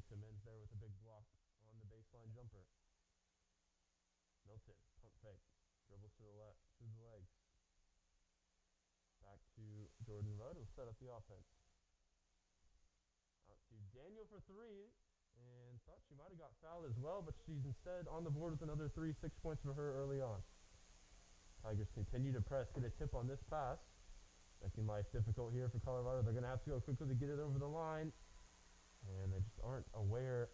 Simmons there with a big block on the baseline jumper. Milton, pump fake, dribbles to the left, through the legs. Back to Jordan Rudd, who'll set up the offense. Out to Daniel for three, and thought she might have got fouled as well, but she's instead on the board with another 3, 6 points for her early on. Tigers continue to press, get a tip on this pass, making life difficult here for Colorado. They're going to have to go quickly to get it over the line, and they just aren't aware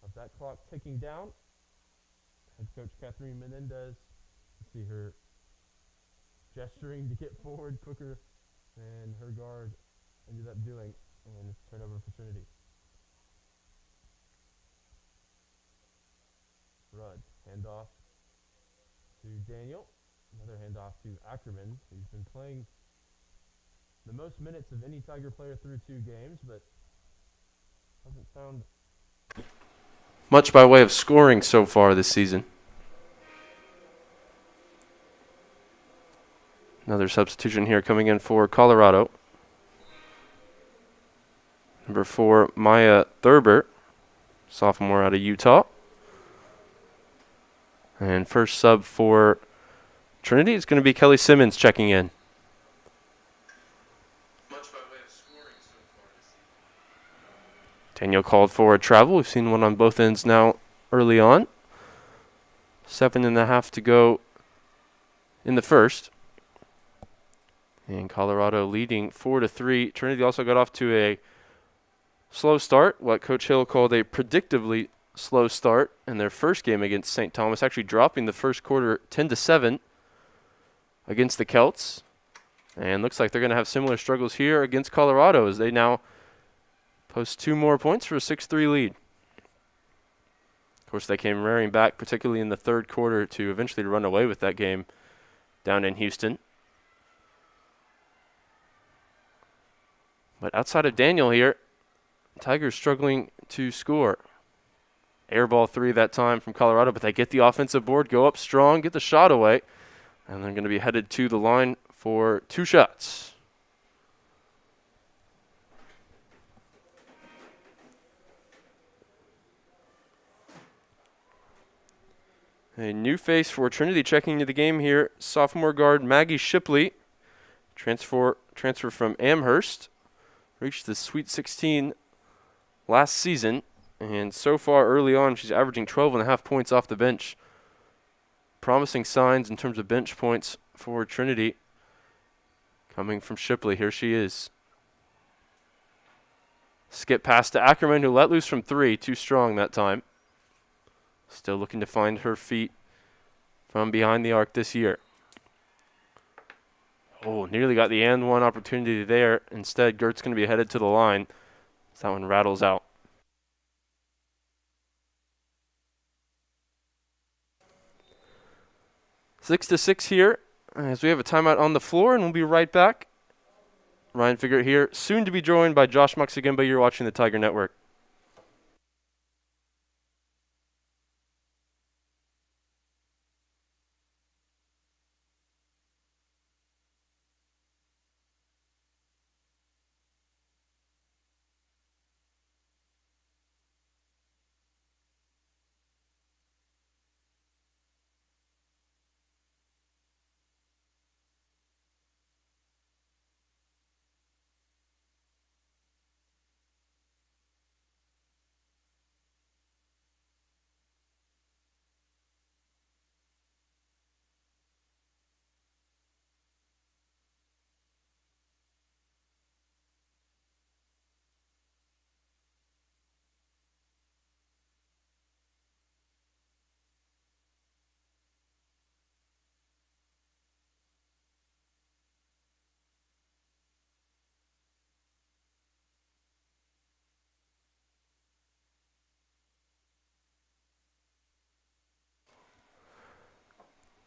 of that clock ticking down. Head coach Catherine Menendez, you see her gesturing to get forward quicker than her guard ended up doing, and it's turnover for Trinity. Rudd, handoff to Daniel. Another handoff to Ackerman, who's been playing the most minutes of any Tiger player through 2 games, but hasn't found much by way of scoring so far this season. Another substitution here coming in for Colorado. Number 4, Maya Thurber, sophomore out of Utah. And first sub for Trinity is going to be Kelly Simmons checking in. Much by way of scoring so far this season. Daniel called for a travel. We've seen one on both ends now early on. 7.5 to go in the first. And Colorado leading 4-3. Trinity also got off to a slow start, what Coach Hill called a predictably slow start in their first game against St. Thomas, actually dropping the first quarter 10-7 against the Celts. And looks like they're going to have similar struggles here against Colorado as they now post 2 more points for a 6-3 lead. Of course, they came rearing back, particularly in the third quarter, to eventually run away with that game down in Houston. But outside of Daniel here, Tigers struggling to score. Air ball 3 that time from Colorado, but they get the offensive board, go up strong, get the shot away, and they're going to be headed to the line for 2 shots. A new face for Trinity checking into the game here, sophomore guard Maggie Shipley, transfer from Amherst, reached the Sweet 16 last season. And so far early on, she's averaging 12.5 points off the bench. Promising signs in terms of bench points for Trinity coming from Shipley. Here she is. Skip pass to Ackerman, who let loose from 3. Too strong that time. Still looking to find her feet from behind the arc this year. Oh, nearly got the and one opportunity there. Instead, Gert's going to be headed to the line as that one rattles out. 6-6 here as we have a timeout on the floor, and we'll be right back. Ryan Figert here, soon to be joined by Josh Muxagimba. You're watching the Tiger Network.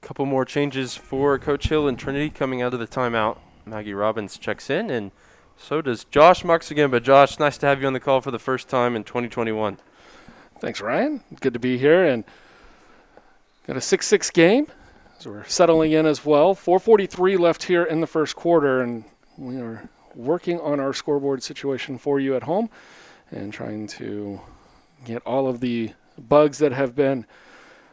Couple more changes for Coach Hill and Trinity coming out of the timeout. Maggie Robbins checks in, and so does Josh Muxagimba. Josh, nice to have you on the call for the first time in 2021. Thanks, Ryan. Good to be here, and got a 6-6 game, so we're settling in as well. 4:43 left here in the first quarter, and we are working on our scoreboard situation for you at home. and trying to get all of the bugs that have been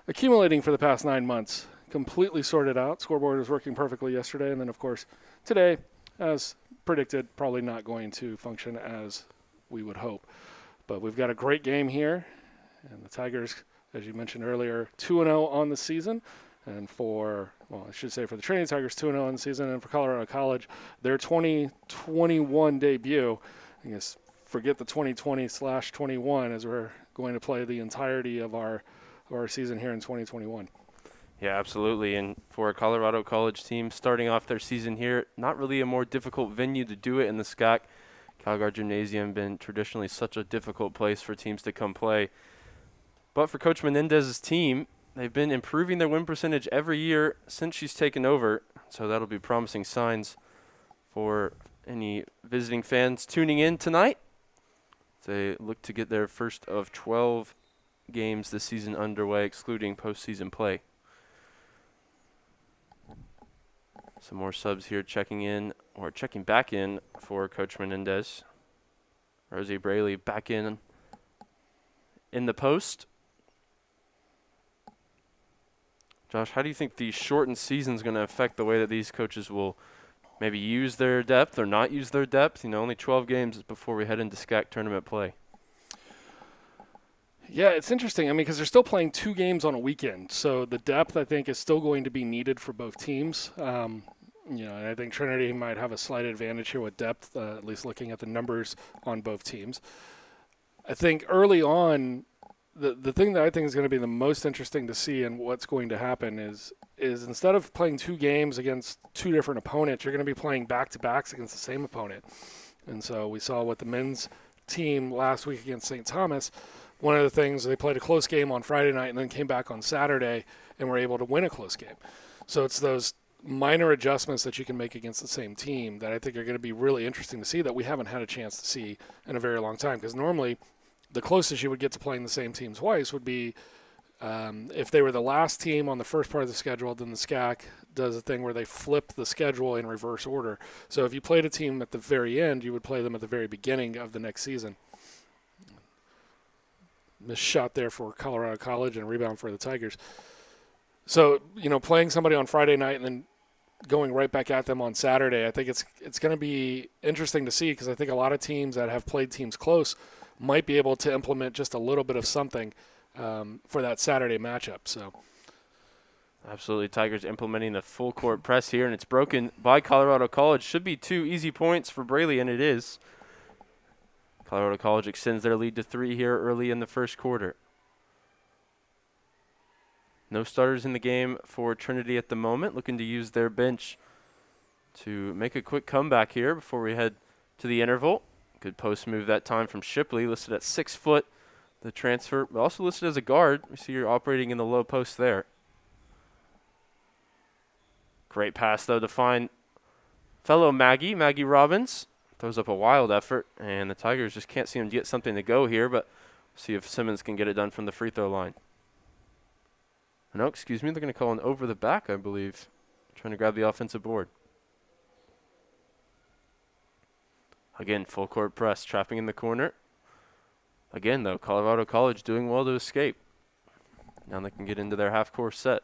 accumulating for the past 9 months completely sorted out. Scoreboard was working perfectly yesterday, and then, of course, today, as predicted, probably not going to function as we would hope. But we've got a great game here, and the Tigers, as you mentioned earlier, 2-0 on the season. And for the Trinity Tigers, 2-0 on the season, and for Colorado College, their 2021 debut. I guess forget the 2020/21 as we're going to play the entirety of our season here in 2021. Yeah, absolutely. And for a Colorado College team starting off their season here, not really a more difficult venue to do it in the SCAC. Calgary Gymnasium been traditionally such a difficult place for teams to come play. But for Coach Menendez's team, they've been improving their win percentage every year since she's taken over. So that'll be promising signs for any visiting fans tuning in tonight. They look to get their first of 12 games this season underway, excluding postseason play. Some more subs here checking back in for Coach Menendez. Rosie Braley back in the post. Josh, how do you think the shortened season is going to affect the way that these coaches will maybe use their depth or not use their depth? Only 12 games before we head into SCAC tournament play. Yeah, it's interesting. Because they're still playing 2 games on a weekend. So the depth, I think, is still going to be needed for both teams. And I think Trinity might have a slight advantage here with depth, at least looking at the numbers on both teams. I think early on, the thing that I think is going to be the most interesting to see and what's going to happen is instead of playing 2 games against 2 different opponents, you're going to be playing back-to-backs against the same opponent. And so we saw with the men's team last week against St. Thomas, one of the things, they played a close game on Friday night and then came back on Saturday and were able to win a close game. So it's those minor adjustments that you can make against the same team that I think are going to be really interesting to see that we haven't had a chance to see in a very long time. Because normally the closest you would get to playing the same team twice would be if they were the last team on the first part of the schedule, then the SCAC does a thing where they flip the schedule in reverse order. So if you played a team at the very end, you would play them at the very beginning of the next season. Missed shot there for Colorado College and rebound for the Tigers. So, playing somebody on Friday night and then going right back at them on Saturday, I think it's going to be interesting to see because I think a lot of teams that have played teams close might be able to implement just a little bit of something for that Saturday matchup. So, absolutely, Tigers implementing the full court press here, and it's broken by Colorado College. Should be 2 easy points for Braley, and it is. Colorado College extends their lead to 3 here early in the first quarter. No starters in the game for Trinity at the moment, looking to use their bench to make a quick comeback here before we head to the interval. Good post move that time from Shipley, listed at 6 foot. The transfer, but also listed as a guard. We see you're operating in the low post there. Great pass, though, to find fellow Maggie Robbins. Throws up a wild effort, and the Tigers just can't seem to get something to go here, but see if Simmons can get it done from the free throw line. No, excuse me, they're going to call an over the back, I believe. Trying to grab the offensive board. Again, full court press, trapping in the corner. Again, though, Colorado College doing well to escape. Now they can get into their half-court set.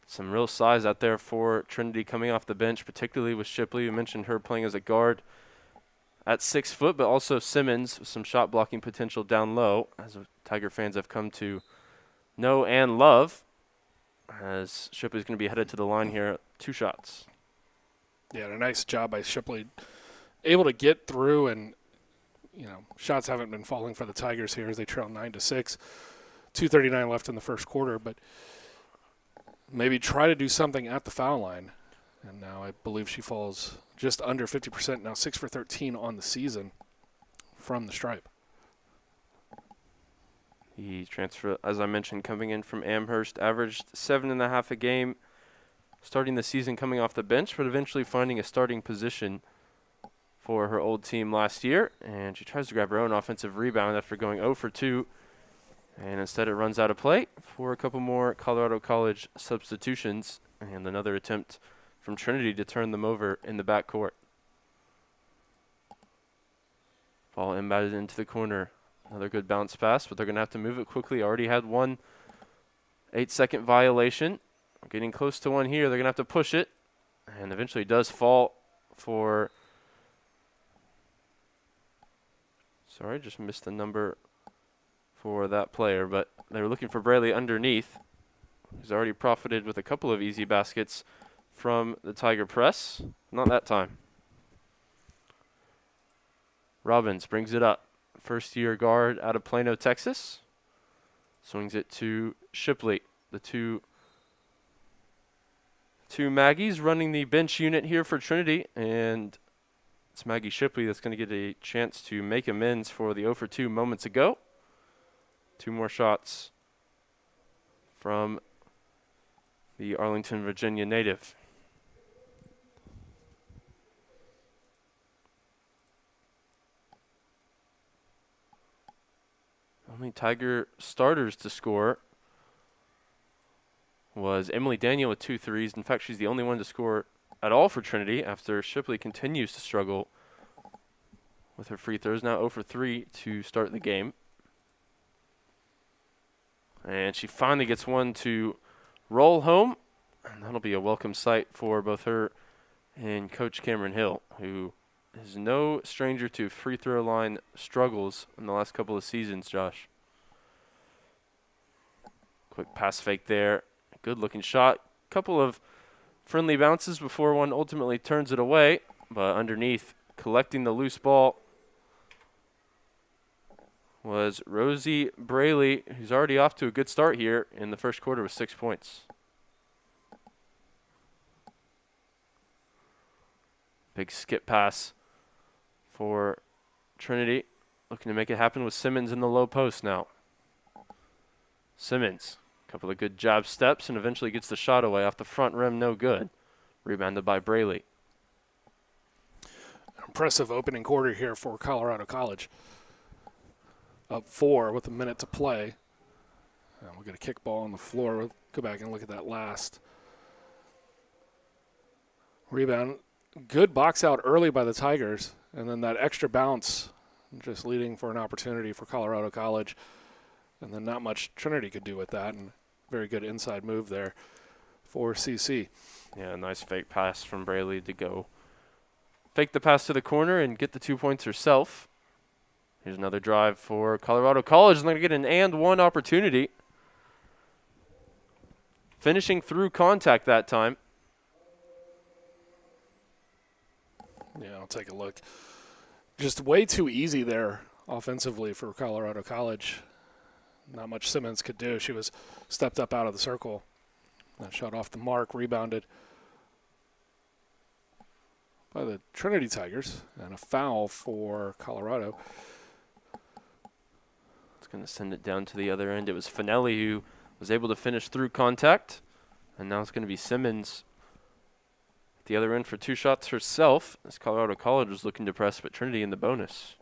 Some real size out there for Trinity coming off the bench, particularly with Shipley. You mentioned her playing as a guard at 6 foot, but also Simmons with some shot blocking potential down low, as Tiger fans have come to know and love, as Shipley's going to be headed to the line here. 2 shots. Yeah, a nice job by Shipley. Able to get through, and, shots haven't been falling for the Tigers here as they trail 9-6. 2:39 left in the first quarter, but maybe try to do something at the foul line. And now I believe she falls just under 50%, now 6 for 13 on the season from the stripe. The transfer, as I mentioned, coming in from Amherst, averaged 7.5 a game, starting the season coming off the bench, but eventually finding a starting position for her old team last year. And she tries to grab her own offensive rebound after going 0 for 2. And instead it runs out of play for a couple more Colorado College substitutions And another attempt from Trinity to turn them over in the backcourt. Ball embedded into the corner. Another good bounce pass, but they're going to have to move it quickly. Already had one 8-second violation. Getting close to one here. They're going to have to push it. And eventually does fall for... Sorry, just missed the number for that player, but they were looking for Braley underneath. He's already profited with a couple of easy baskets from the Tiger press. Not that time. Robbins brings it up. First-year guard out of Plano, Texas. Swings it to Shipley. The two Maggies running the bench unit here for Trinity, and it's Maggie Shipley that's going to get a chance to make amends for the 0 for 2 moments ago. 2 more shots from the Arlington, Virginia native. Only Tiger starters to score was Emily Daniel with 2 threes. In fact, she's the only one to score at all for Trinity after Shipley continues to struggle with her free throws. Now 0 for 3 to start the game. And she finally gets one to roll home. And that'll be a welcome sight for both her and Coach Cameron Hill, who is no stranger to free throw line struggles in the last couple of seasons, Josh. Quick pass fake there. Good looking shot. Couple of friendly bounces before one ultimately turns it away. But underneath, collecting the loose ball, was Rosie Braley, who's already off to a good start here in the first quarter with 6 points. Big skip pass for Trinity. Looking to make it happen with Simmons in the low post now. Simmons, a couple of good jab steps, and eventually gets the shot away off the front rim, no good. Rebounded by Braley. Impressive opening quarter here for Colorado College. Up 4 with a minute to play. And we'll get a kickball on the floor. We'll go back and look at that last rebound. Good box out early by the Tigers, and then that extra bounce just leading for an opportunity for Colorado College. And then not much Trinity could do with that, and very good inside move there for CC. Yeah, nice fake pass from Braley to go fake the pass to the corner and get the 2 points herself. Here's another drive for Colorado College, and they're going to get an and one opportunity. Finishing through contact that time. Yeah, I'll take a look. Just way too easy there offensively for Colorado College. Not much Simmons could do. She was stepped up out of the circle. That shot off the mark, rebounded by the Trinity Tigers, and a foul for Colorado. It's going to send it down to the other end. It was Finelli who was able to finish through contact, and now it's going to be Simmons at the other end for 2 shots herself, as Colorado College was looking to press, but Trinity in the bonus.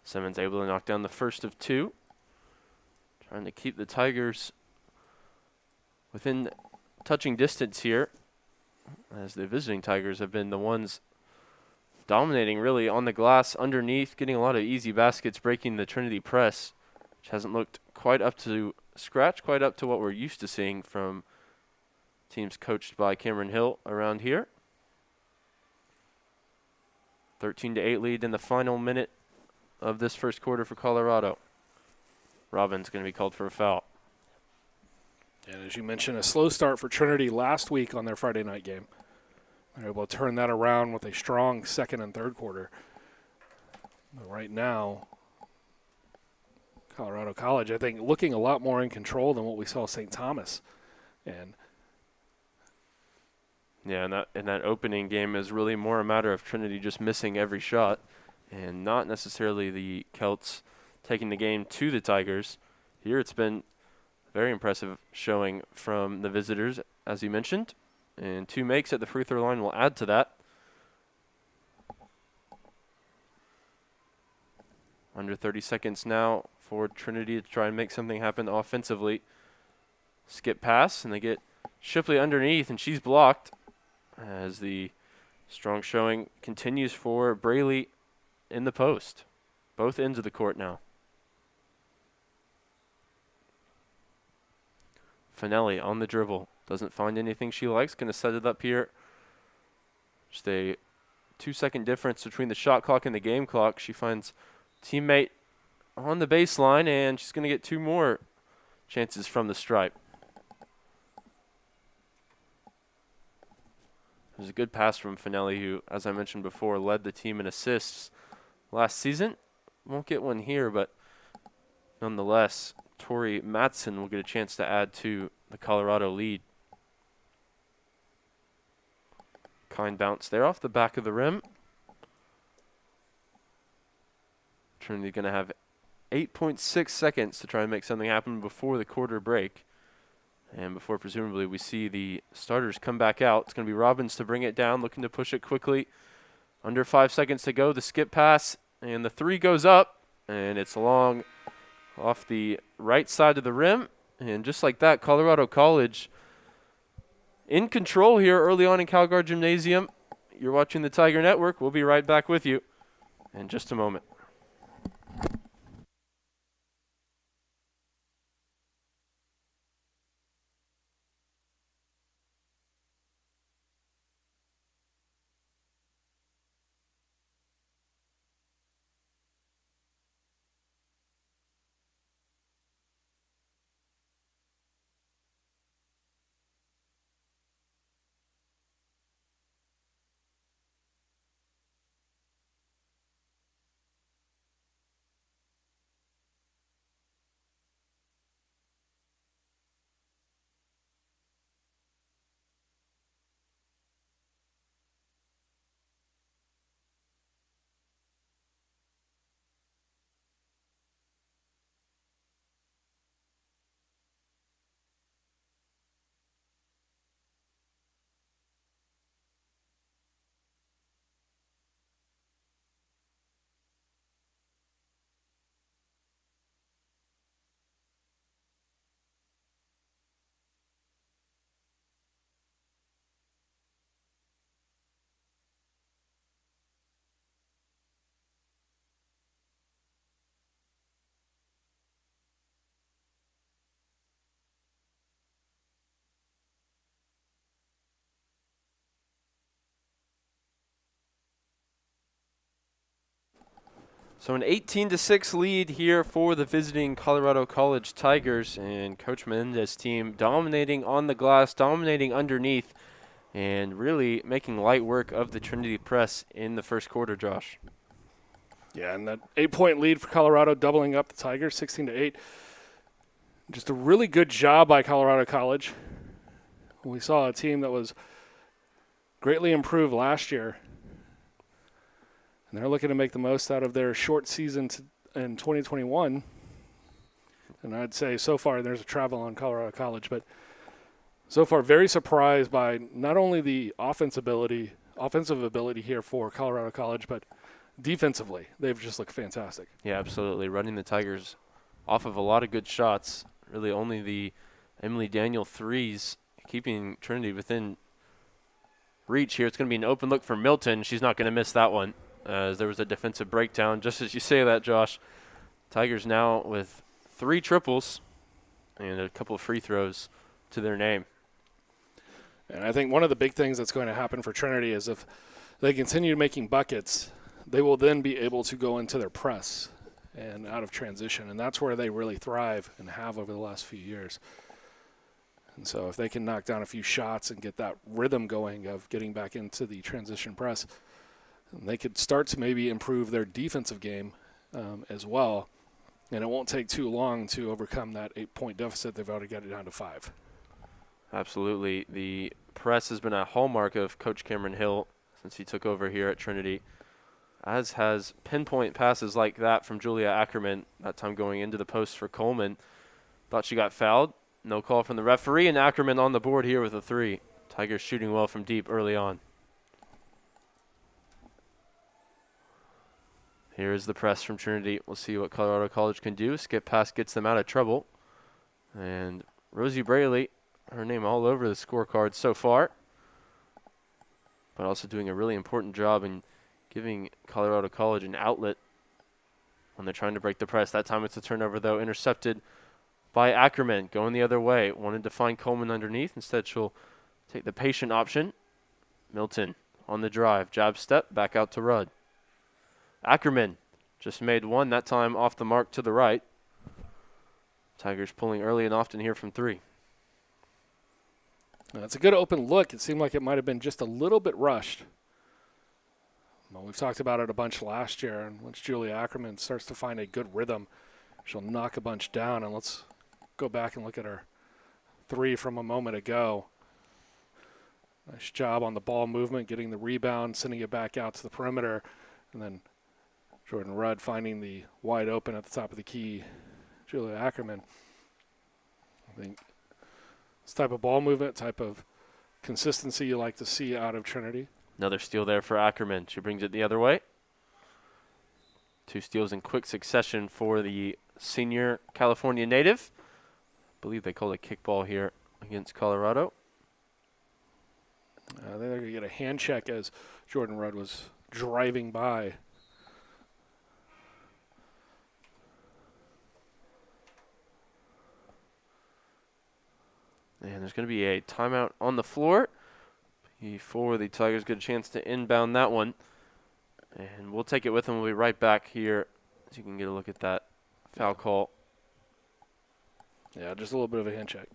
Simmons able to knock down the first of 2. Trying to keep the Tigers within touching distance here, as the visiting Tigers have been the ones dominating really on the glass underneath, getting a lot of easy baskets, breaking the Trinity press, which hasn't looked quite up to scratch, quite up to what we're used to seeing from teams coached by Cameron Hill around here. 13-8 lead in the final minute of this first quarter for Colorado. Robbins going to be called for a foul. And as you mentioned, a slow start for Trinity last week on their Friday night game. They're able to turn that around with a strong second and third quarter. But right now, Colorado College, I think, looking a lot more in control than what we saw St. Thomas. And yeah, and that opening game is really more a matter of Trinity just missing every shot and not necessarily the Celts taking the game to the Tigers. Here it's been very impressive showing from the visitors, as you mentioned. And 2 makes at the free throw line will add to that. Under 30 seconds now for Trinity to try and make something happen offensively. Skip pass, and they get Shipley underneath, and she's blocked as the strong showing continues for Braley in the post. Both ends of the court now. Finelli on the dribble. Doesn't find anything she likes. Going to set it up here. Just a 2-second difference between the shot clock and the game clock. She finds teammate on the baseline, and she's going to get 2 more chances from the stripe. There's a good pass from Finelli, who, as I mentioned before, led the team in assists last season. Won't get one here, but nonetheless, Tori Matson will get a chance to add to the Colorado lead. Kind bounce there off the back of the rim. Trinity going to have 8.6 seconds to try and make something happen before the quarter break. And before presumably we see the starters come back out. It's going to be Robbins to bring it down, looking to push it quickly. Under 5 seconds to go, the skip pass, and the 3 goes up, and it's long off the right side of the rim. And just like that, Colorado College in control here early on in Calgary Gymnasium. You're watching the Tiger Network. We'll be right back with you in just a moment. So an 18-6 lead here for the visiting Colorado College Tigers, and Coach Menendez's team dominating on the glass, dominating underneath, and really making light work of the Trinity press in the first quarter, Josh. Yeah, and that 8-point lead for Colorado, doubling up the Tigers, 16-8. Just a really good job by Colorado College. We saw a team that was greatly improved last year. And they're looking to make the most out of their short season in 2021. And I'd say so far there's a travel on Colorado College, but so far very surprised by not only the offensive ability here for Colorado College, but defensively they've just looked fantastic. Yeah, absolutely. Running the Tigers off of a lot of good shots. Really only the Emily Daniel threes keeping Trinity within reach here. It's going to be an open look for Milton. She's not going to miss that one. As there was a defensive breakdown. Just as you say that, Josh, Tigers now with 3 triples and a couple of free throws to their name. And I think one of the big things that's going to happen for Trinity is if they continue making buckets, they will then be able to go into their press and out of transition. And that's where they really thrive and have over the last few years. And so if they can knock down a few shots and get that rhythm going of getting back into the transition press, they could start to maybe improve their defensive game as well. And it won't take too long to overcome that 8-point deficit. They've already got it down to 5. Absolutely. The press has been a hallmark of Coach Cameron Hill since he took over here at Trinity, as has pinpoint passes like that from Julia Ackerman, that time going into the post for Coleman. Thought she got fouled. No call from the referee, and Ackerman on the board here with a 3. Tigers shooting well from deep early on. Here is the press from Trinity. We'll see what Colorado College can do. Skip pass gets them out of trouble. And Rosie Braley, her name all over the scorecard so far, but also doing a really important job in giving Colorado College an outlet when they're trying to break the press. That time it's a turnover, though, intercepted by Ackerman, going the other way. Wanted to find Coleman underneath. Instead, she'll take the patient option. Milton on the drive. Jab step, back out to Rudd. Ackerman just made one, that time off the mark to the right. Tigers pulling early and often here from 3. It's a good open look. It seemed like it might have been just a little bit rushed. Well, we've talked about it a bunch last year, and once Julia Ackerman starts to find a good rhythm, she'll knock a bunch down. And let's go back and look at her 3 from a moment ago. Nice job on the ball movement, getting the rebound, sending it back out to the perimeter, and then Jordan Rudd finding the wide open at the top of the key, Julia Ackerman. I think this type of ball movement, type of consistency you like to see out of Trinity. Another steal there for Ackerman. She brings it the other way. 2 steals in quick succession for the senior California native. I believe they called a kickball here against Colorado. I think they're going to get a hand check as Jordan Rudd was driving by. And there's going to be a timeout on the floor before the Tigers get a chance to inbound that one. And we'll take it with them. We'll be right back here so you can get a look at that foul call. Yeah, just a little bit of a hand check.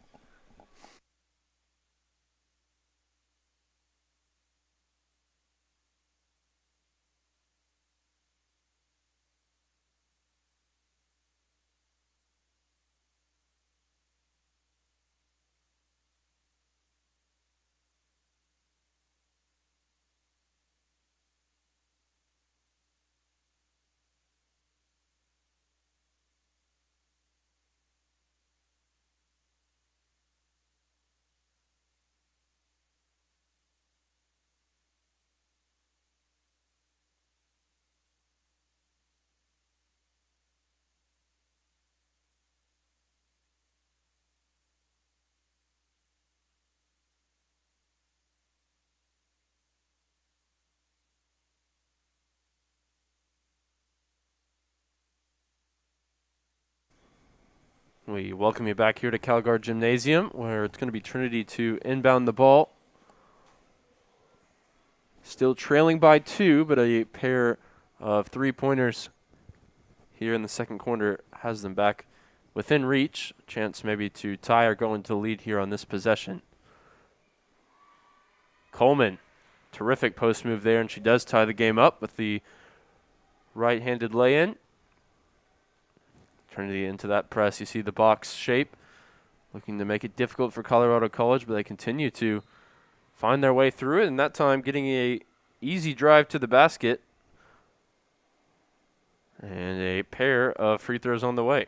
We welcome you back here to Calgard Gymnasium, where it's going to be Trinity to inbound the ball. Still trailing by 2, but a pair of 3-pointers here in the second quarter has them back within reach. Chance maybe to tie or go into the lead here on this possession. Coleman, terrific post move there, and she does tie the game up with the right-handed lay-in. Trinity into that press. You see the box shape, looking to make it difficult for Colorado College, but they continue to find their way through it, and that time getting a easy drive to the basket and a pair of free throws on the way.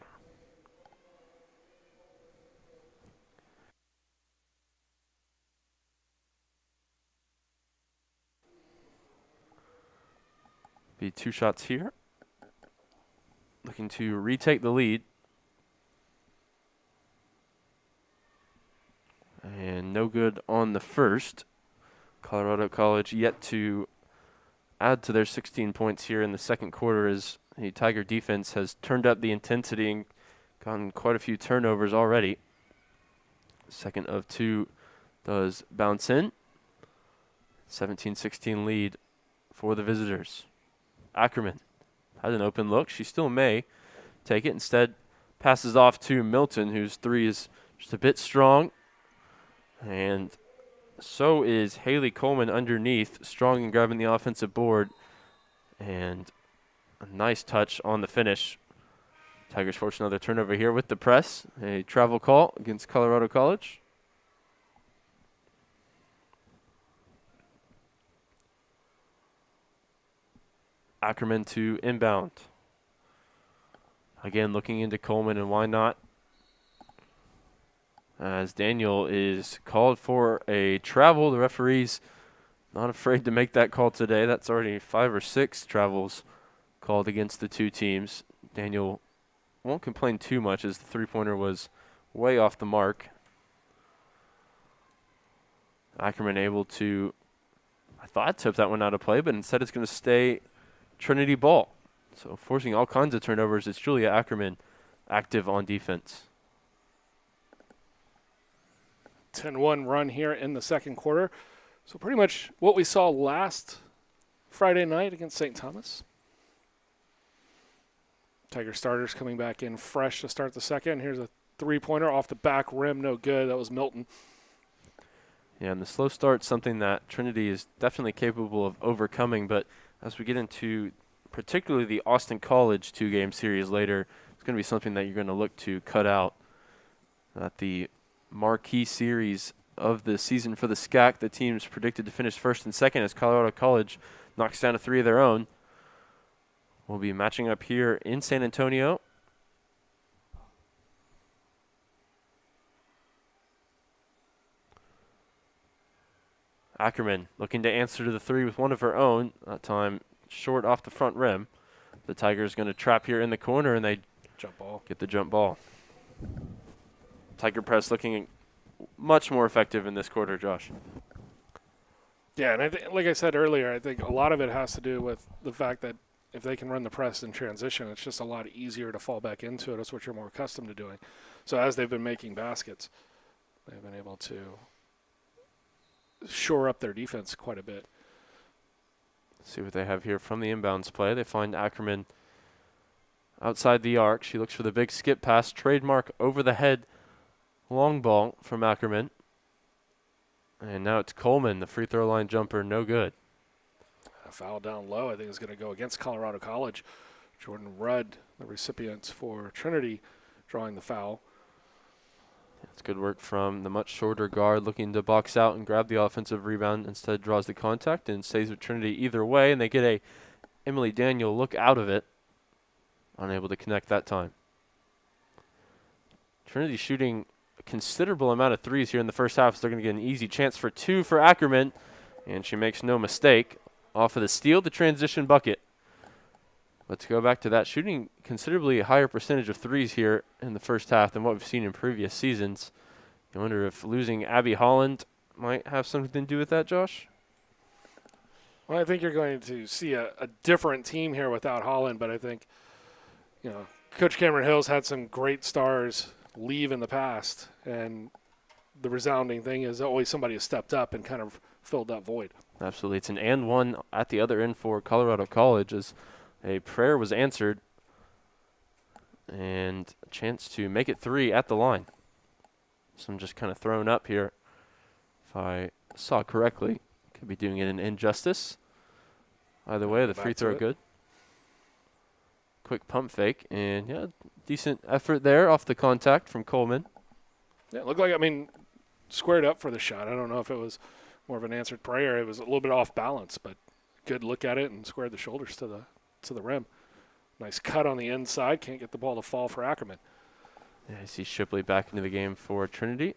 Be 2 shots here. Looking to retake the lead. And no good on the first. Colorado College yet to add to their 16 points here in the second quarter as the Tiger defense has turned up the intensity and gotten quite a few turnovers already. Second of 2 does bounce in. 17-16 lead for the visitors. Ackerman has an open look. She still may take it. Instead, passes off to Milton, whose 3 is just a bit strong. And so is Haley Coleman underneath, strong in grabbing the offensive board. And a nice touch on the finish. Tigers force another turnover here with the press. A travel call against Colorado College. Ackerman to inbound. Again, looking into Coleman, and why not? As Daniel is called for a travel. The referee's not afraid to make that call today. That's already 5 or 6 travels called against the 2 teams. Daniel won't complain too much as the 3-pointer was way off the mark. Ackerman able to, I thought, tip that one out of play, but instead it's going to stay Trinity ball. So forcing all kinds of turnovers. It's Julia Ackerman active on defense. 10-1 run here in the second quarter. So pretty much what we saw last Friday night against St. Thomas. Tiger starters coming back in fresh to start the second. Here's a three-pointer off the back rim. No good. That was Milton. Yeah, and the slow start's something that Trinity is definitely capable of overcoming. But as we get into particularly the Austin College two-game series later, it's going to be something that you're going to look to cut out. At the marquee series of the season for the SCAC, the teams predicted to finish first and second as Colorado College knocks down a three of their own. We'll be matching up here in San Antonio. Ackerman looking to answer to the three with one of her own. That time short off the front rim. The Tigers going to trap here in the corner, and they Jump ball. get the jump ball. Tiger press looking much more effective in this quarter, Josh. Yeah, and like I said earlier, I think a lot of it has to do with the fact that if they can run the press in transition, it's just a lot easier to fall back into it. That's what you're more accustomed to doing. So as they've been making baskets, they've been able to shore up their defense quite a bit. See what they have here from the inbounds play. They find Ackerman outside the arc. She looks for the big skip pass, trademark over the head long ball from Ackerman. And now it's Coleman, the free throw line jumper, no good. A foul down low, I think, is going to go against Colorado College. Jordan Rudd, the recipient for Trinity, drawing the foul. It's good work from the much shorter guard, looking to box out and grab the offensive rebound. Instead draws the contact and stays with Trinity either way, and they get a Emily Daniel look out of it. Unable to connect that time. Trinity shooting a considerable amount of threes here in the first half, so they're going to get an easy chance for two for Ackerman, and she makes no mistake. Off of the steal, the transition bucket. Let's go back to that. Shooting considerably higher percentage of threes here in the first half than what we've seen in previous seasons. I wonder if losing Abby Holland might have something to do with that, Josh? Well, I think you're going to see a different team here without Holland, but I think, Coach Cameron Hill's had some great stars leave in the past, and the resounding thing is always somebody has stepped up and kind of filled that void. Absolutely. It's an and one at the other end for Colorado College as a prayer was answered and a chance to make it three at the line. So I'm just kind of thrown up here. If I saw correctly, could be doing it in injustice. Either way, the free throw good. Quick pump fake, and decent effort there off the contact from Coleman. Yeah, it looked like, squared up for the shot. I don't know if it was more of an answered prayer. It was a little bit off balance, but good look at it and squared the shoulders to the rim. Nice cut on the inside. Can't get the ball to fall for Ackerman. Yeah, I see Shipley back into the game for Trinity.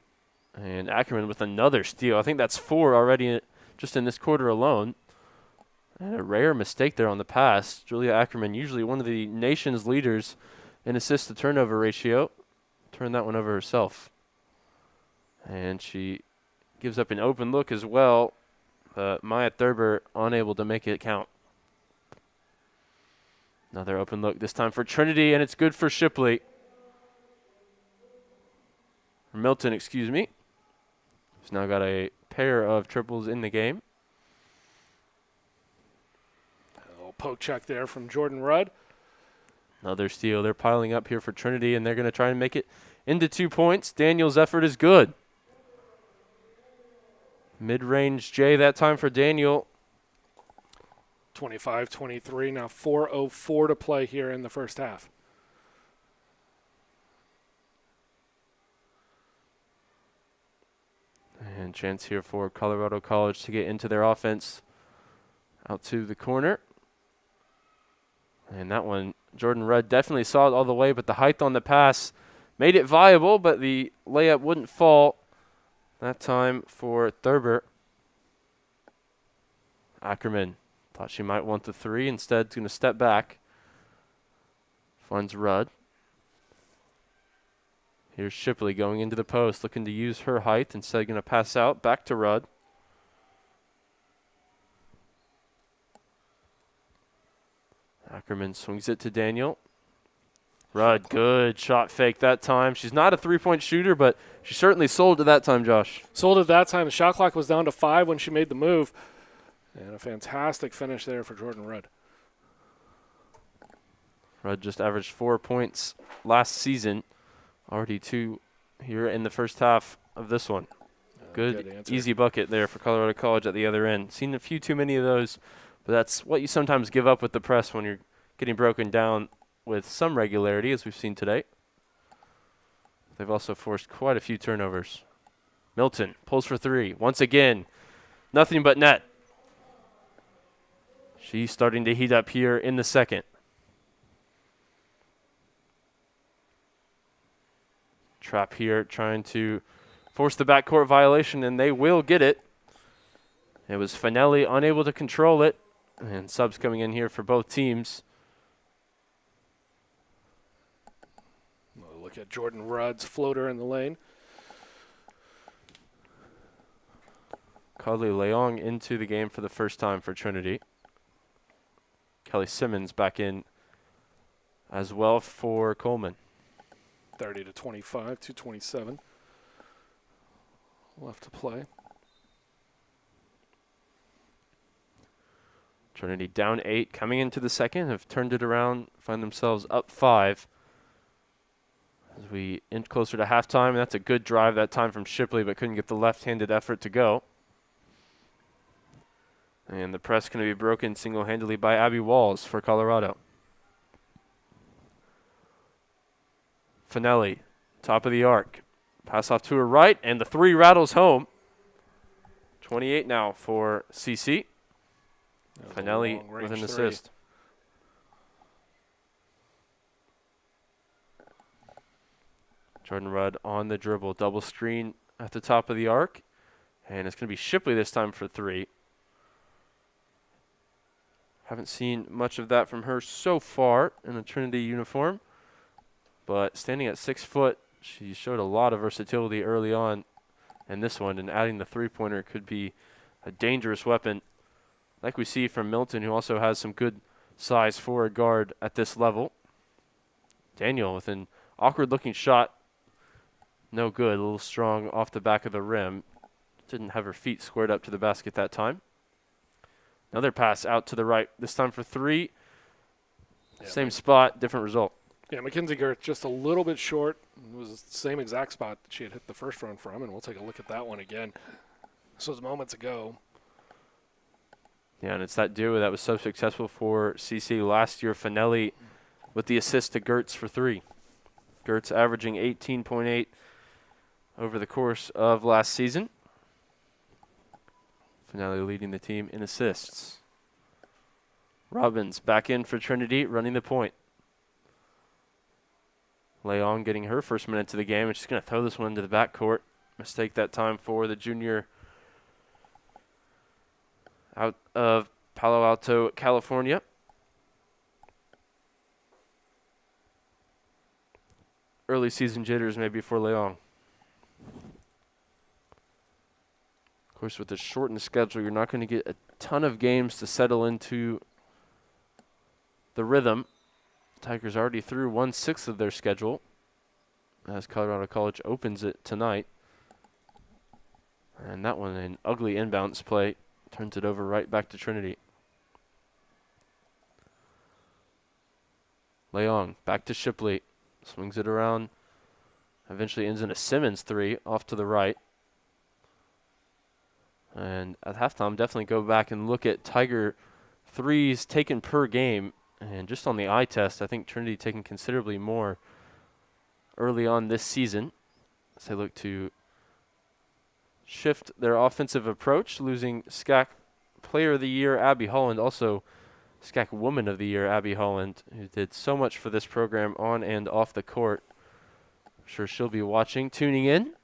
And Ackerman with another steal. I think that's 4 already just in this quarter alone. And a rare mistake there on the pass. Julia Ackerman, usually one of the nation's leaders in assist-to-turnover ratio, turned that one over herself. And she gives up an open look as well. Maya Thurber unable to make it count. Another open look, this time for Trinity, and it's good for Shipley. Milton, excuse me. He's now got a pair of triples in the game. A little poke check there from Jordan Rudd. Another steal. They're piling up here for Trinity, and they're going to try and make it into 2 points. Daniel's effort is good. Mid-range J that time for Daniel. 25-23, now 4:04 to play here in the first half. And chance here for Colorado College to get into their offense. Out to the corner. And that one, Jordan Rudd definitely saw it all the way, but the height on the pass made it viable, but the layup wouldn't fall. That time for Thurber. Ackerman thought she might want the three. Instead, going to step back. Finds Rudd. Here's Shipley going into the post, looking to use her height. Instead, going to pass out. Back to Rudd. Ackerman swings it to Daniel. Rudd, good shot fake that time. She's not a three-point shooter, but she certainly sold it that time, Josh. Sold it that time. The shot clock was down to 5 when she made the move. And a fantastic finish there for Jordan Rudd. Rudd just averaged 4 points last season. Already 2 here in the first half of this one. Good easy bucket there for Colorado College at the other end. Seen a few too many of those, but that's what you sometimes give up with the press when you're getting broken down with some regularity, as we've seen today. They've also forced quite a few turnovers. Milton pulls for 3. Once again, nothing but net. She's starting to heat up here in the second. Trap here trying to force the backcourt violation, and they will get it. It was Finelli unable to control it, and subs coming in here for both teams. We'll look at Jordan Rudd's floater in the lane. Carly Leong into the game for the first time for Trinity. Kelly Simmons back in as well for Coleman. 30-25, 2:27 left to play. Trinity down 8, coming into the second, have turned it around, find themselves up 5. As we inch closer to halftime, that's a good drive that time from Shipley, but couldn't get the left-handed effort to go. And the press going to be broken single-handedly by Abby Walls for Colorado. Finelli, top of the arc. Pass off to her right, and the 3 rattles home. 28 now for CC. Finelli with an assist. Jordan Rudd on the dribble. Double screen at the top of the arc. And it's going to be Shipley this time for 3. Haven't seen much of that from her so far in the Trinity uniform. But standing at 6 foot, she showed a lot of versatility early on in this one. And adding the three-pointer could be a dangerous weapon, like we see from Milton, who also has some good size for a guard at this level. Daniel with an awkward-looking shot. No good, a little strong off the back of the rim. Didn't have her feet squared up to the basket that time. Another pass out to the right, this time for 3. Yeah, same spot, different result. Yeah, Mackenzie Gertz just a little bit short. It was the same exact spot that she had hit the first run from, and we'll take a look at that one again. This was moments ago. Yeah, and it's that duo that was so successful for CC last year. Finelli with the assist to Gertz for 3. Gertz averaging 18.8 over the course of last season. Finelli leading the team in assists. Robbins back in for Trinity, running the point. Leong getting her first minute of the game, and she's going to throw this one into the backcourt. Mistake that time for the junior out of Palo Alto, California. Early season jitters maybe for Leong. Of course, with the shortened schedule, you're not going to get a ton of games to settle into the rhythm. Tigers already through 1/6 of their schedule as Colorado College opens it tonight. And that one, an ugly inbounds play, turns it over right back to Trinity. Leong back to Shipley. Swings it around. Eventually ends in a Simmons 3 off to the right. And at halftime, definitely go back and look at Tiger threes taken per game. And just on the eye test, I think Trinity taking considerably more early on this season as they look to shift their offensive approach, losing SCAC Player of the Year Abby Holland, also SCAC Woman of the Year Abby Holland, who did so much for this program on and off the court. I'm sure she'll be watching, tuning in.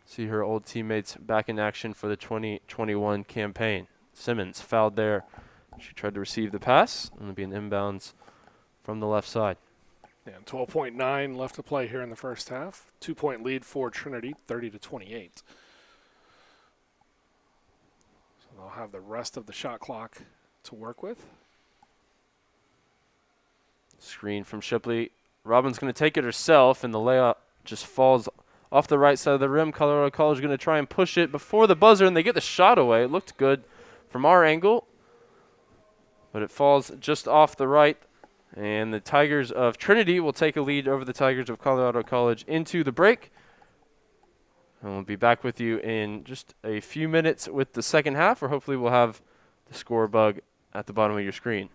See her old teammates back in action for the 2021 campaign. Simmons fouled there. She tried to receive the pass, and it'll be an inbounds from the left side. Yeah, 12.9 left to play here in the first half. 2-point lead for Trinity, 30-28. So they'll have the rest of the shot clock to work with. Screen from Shipley. Robin's going to take it herself, and the layup just falls off the right side of the rim. Colorado College is going to try and push it before the buzzer, and they get the shot away. It looked good from our angle, but it falls just off the right. And the Tigers of Trinity will take a lead over the Tigers of Colorado College into the break. And we'll be back with you in just a few minutes with the second half, or hopefully we'll have the score bug at the bottom of your screen.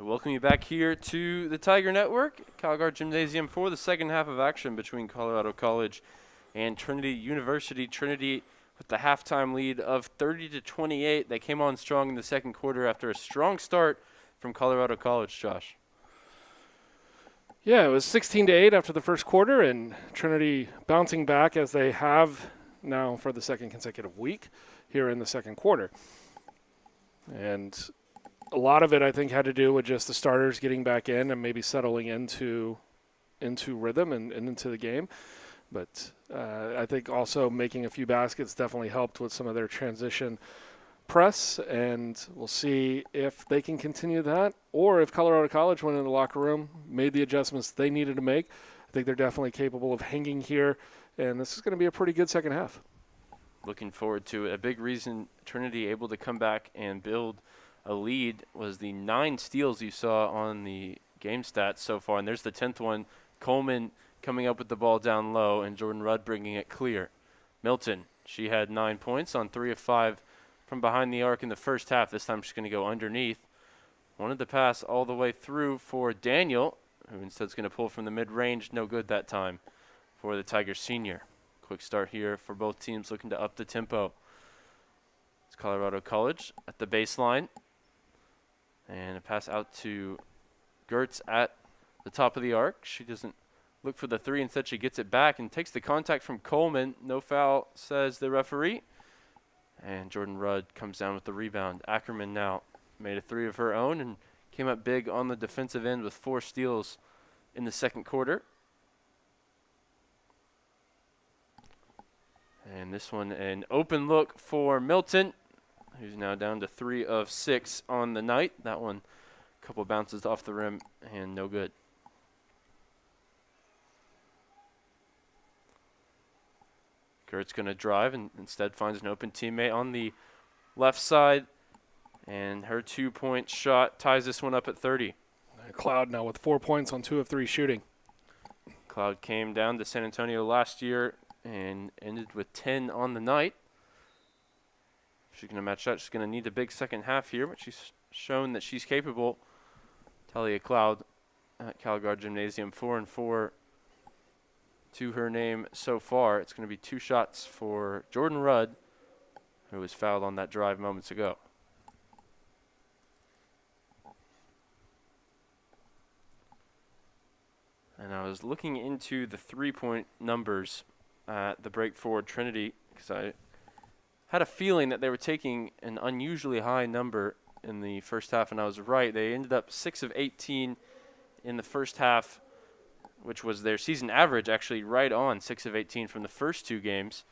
We welcome you back here to the Tiger Network, Calgary Gymnasium, for the second half of action between Colorado College and Trinity University. Trinity with the halftime lead of 30-28. They came on strong in the second quarter after a strong start from Colorado College, Josh. Yeah, it was 16-8 after the first quarter, and Trinity bouncing back as they have now for the second consecutive week here in the second quarter. And a lot of it, I think, had to do with just the starters getting back in and maybe settling into rhythm and into the game. But I think also making a few baskets definitely helped with some of their transition press, and we'll see if they can continue that or if Colorado College went in the locker room, made the adjustments they needed to make. I think they're definitely capable of hanging here, and this is going to be a pretty good second half. Looking forward to it. A big reason Trinity able to come back and build a lead was the 9 steals you saw on the game stats so far, and there's the 10th one. Coleman coming up with the ball down low, and Jordan Rudd bringing it clear. Milton, she had 9 points on 3 of 5 from behind the arc in the first half. This time she's going to go underneath. Wanted to pass all the way through for Daniel, who instead is going to pull from the mid-range. No good that time for the Tigers senior. Quick start here for both teams looking to up the tempo. It's Colorado College at the baseline. And a pass out to Gertz at the top of the arc. She doesn't look for the 3. Instead, she gets it back and takes the contact from Coleman. No foul, says the referee. And Jordan Rudd comes down with the rebound. Ackerman now made a 3 of her own and came up big on the defensive end with 4 steals in the second quarter. And this one, an open look for Milton, who's now down to 3 of 6 on the night. That one, a couple bounces off the rim and no good. Gert's going to drive and instead finds an open teammate on the left side. And her 2-point shot ties this one up at 30. Cloud now with 4 points on 2 of 3 shooting. Cloud came down to San Antonio last year and ended with 10 on the night. She's going to match that. She's going to need a big second half here, but she's shown that she's capable. Talia Cloud at Calgary Gymnasium, 4-4 to her name so far. It's going to be 2 shots for Jordan Rudd, who was fouled on that drive moments ago. And I was looking into the 3-point numbers at the break for Trinity because I had a feeling that they were taking an unusually high number in the first half, and I was right. They ended up 6 of 18 in the first half, which was their season average, actually right on 6 of 18 from the first 2 games.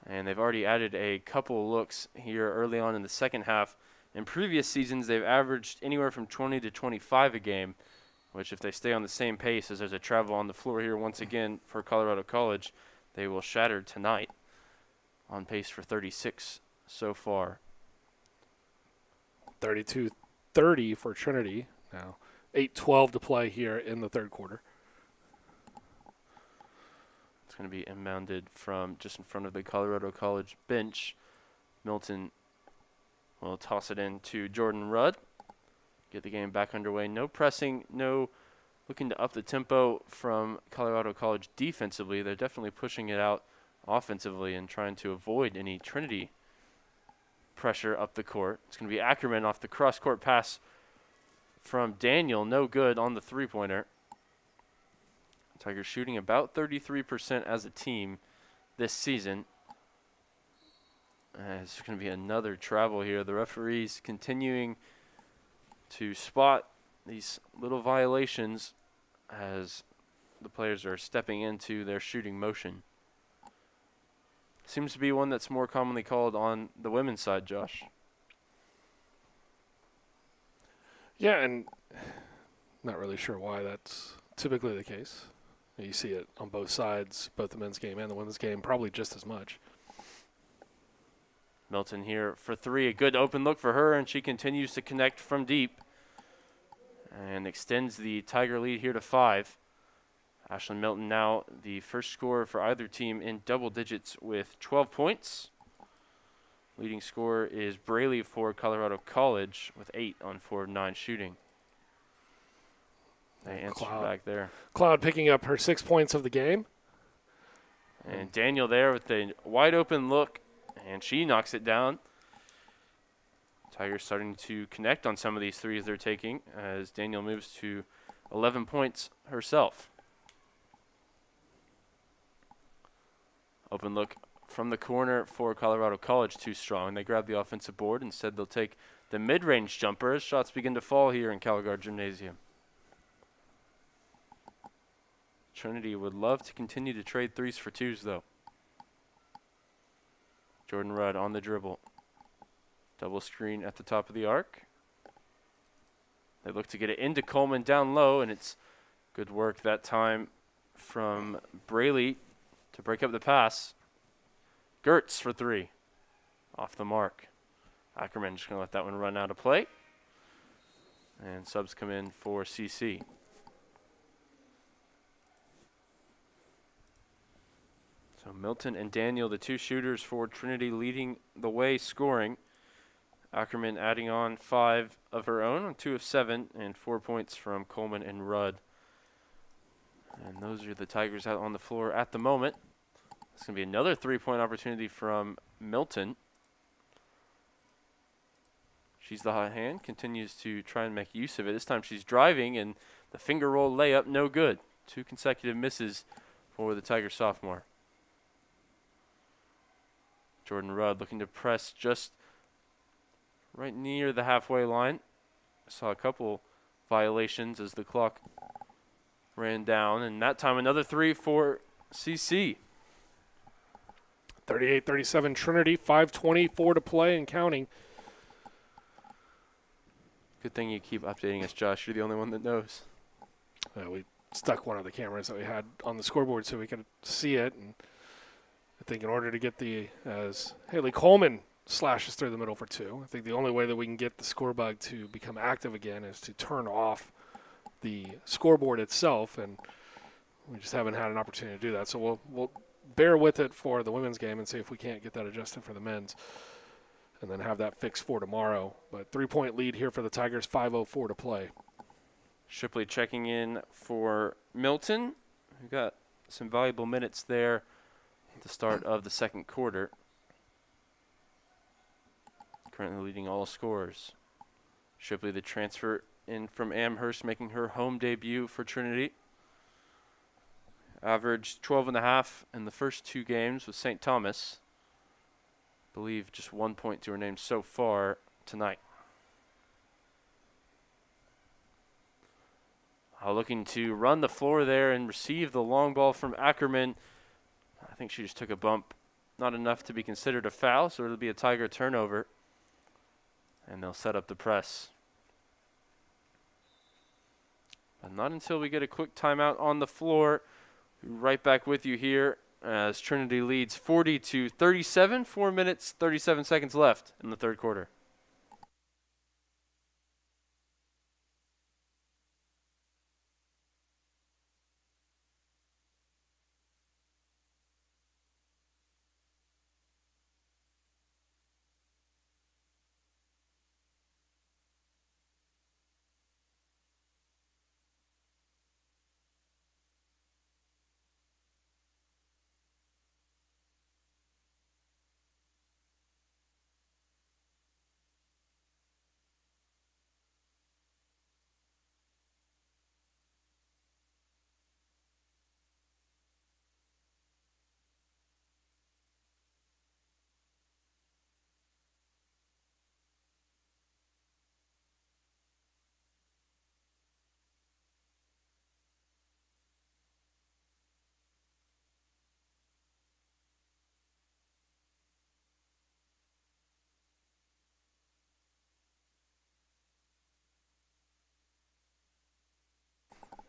And they've already added a couple looks here early on in the second half. In previous seasons, they've averaged anywhere from 20 to 25 a game, which if they stay on the same pace as there's a travel on the floor here once again for Colorado College, they will shatter tonight, on pace for 36 so far. 32-30 for Trinity now. 8:12 to play here in the third quarter. It's going to be inbounded from just in front of the Colorado College bench. Milton will toss it in to Jordan Rudd. Get the game back underway. No pressing, no looking to up the tempo from Colorado College defensively. They're definitely pushing it out offensively and trying to avoid any Trinity pressure up the court. It's going to be Ackerman off the cross-court pass from Daniel. No good on the 3-pointer. Tigers shooting about 33% as a team this season. It's going to be another travel here. The referees continuing to spot these little violations as the players are stepping into their shooting motion. Seems to be one that's more commonly called on the women's side, Josh. Yeah, and not really sure why that's typically the case. You see it on both sides, both the men's game and the women's game, probably just as much. Milton here for 3. A good open look for her, and she continues to connect from deep and extends the Tiger lead here to 5. Ashlyn Milton now the first scorer for either team in double digits with 12 points. Leading scorer is Braley for Colorado College with 8 on 4 of 9 shooting. They answered Cloud. back there. Cloud picking up her 6 points of the game. And Daniel there with a wide open look, and she knocks it down. Tigers starting to connect on some of these threes they're taking as Daniel moves to 11 points herself. Open look from the corner for Colorado College, too strong. They grab the offensive board. Instead, they'll take the mid-range jumper as shots begin to fall here in CalGuard Gymnasium. Trinity would love to continue to trade threes for twos, though. Jordan Rudd on the dribble. Double screen at the top of the arc. They look to get it into Coleman down low, and it's good work that time from Braley to break up the pass. Gertz for three. Off the mark. Ackerman just going to let that one run out of play. And subs come in for CC. So Milton and Daniel, the two shooters for Trinity, leading the way scoring. Ackerman adding on 5 of her own, 2 of 7, and 4 points from Coleman and Rudd. And those are the Tigers out on the floor at the moment. It's going to be another 3-point opportunity from Milton. She's the hot hand, continues to try and make use of it. This time she's driving, and the finger roll layup, no good. 2 consecutive misses for the Tiger sophomore. Jordan Rudd looking to press just right near the halfway line. Saw a couple violations as the clock ran down, and that time another 3 for CC. 38-37 Trinity, 5:24 to play and counting. Good thing you keep updating us, Josh. You're the only one that knows. We stuck one of the cameras that we had on the scoreboard so we could see it. And I think in order to get as Haley Coleman slashes through the middle for 2, I think the only way that we can get the score bug to become active again is to turn off the scoreboard itself, and we just haven't had an opportunity to do that. So we'll bear with it for the women's game and see if we can't get that adjusted for the men's, and then have that fixed for tomorrow. But 3-point lead here for the Tigers, 5:04 to play. Shipley checking in for Milton, who got some valuable minutes there at the start of the second quarter. Currently leading all scorers. Shipley, the transfer in from Amherst, making her home debut for Trinity. Averaged 12.5 in the first 2 games with St. Thomas. Believe just 1 point to her name so far tonight. Looking to run the floor there and receive the long ball from Ackerman. I think she just took a bump. Not enough to be considered a foul, so it'll be a Tiger turnover. And they'll set up the press. But not until we get a quick timeout on the floor. Right back with you here as Trinity leads 40-37, 4 minutes, 37 seconds left in the third quarter.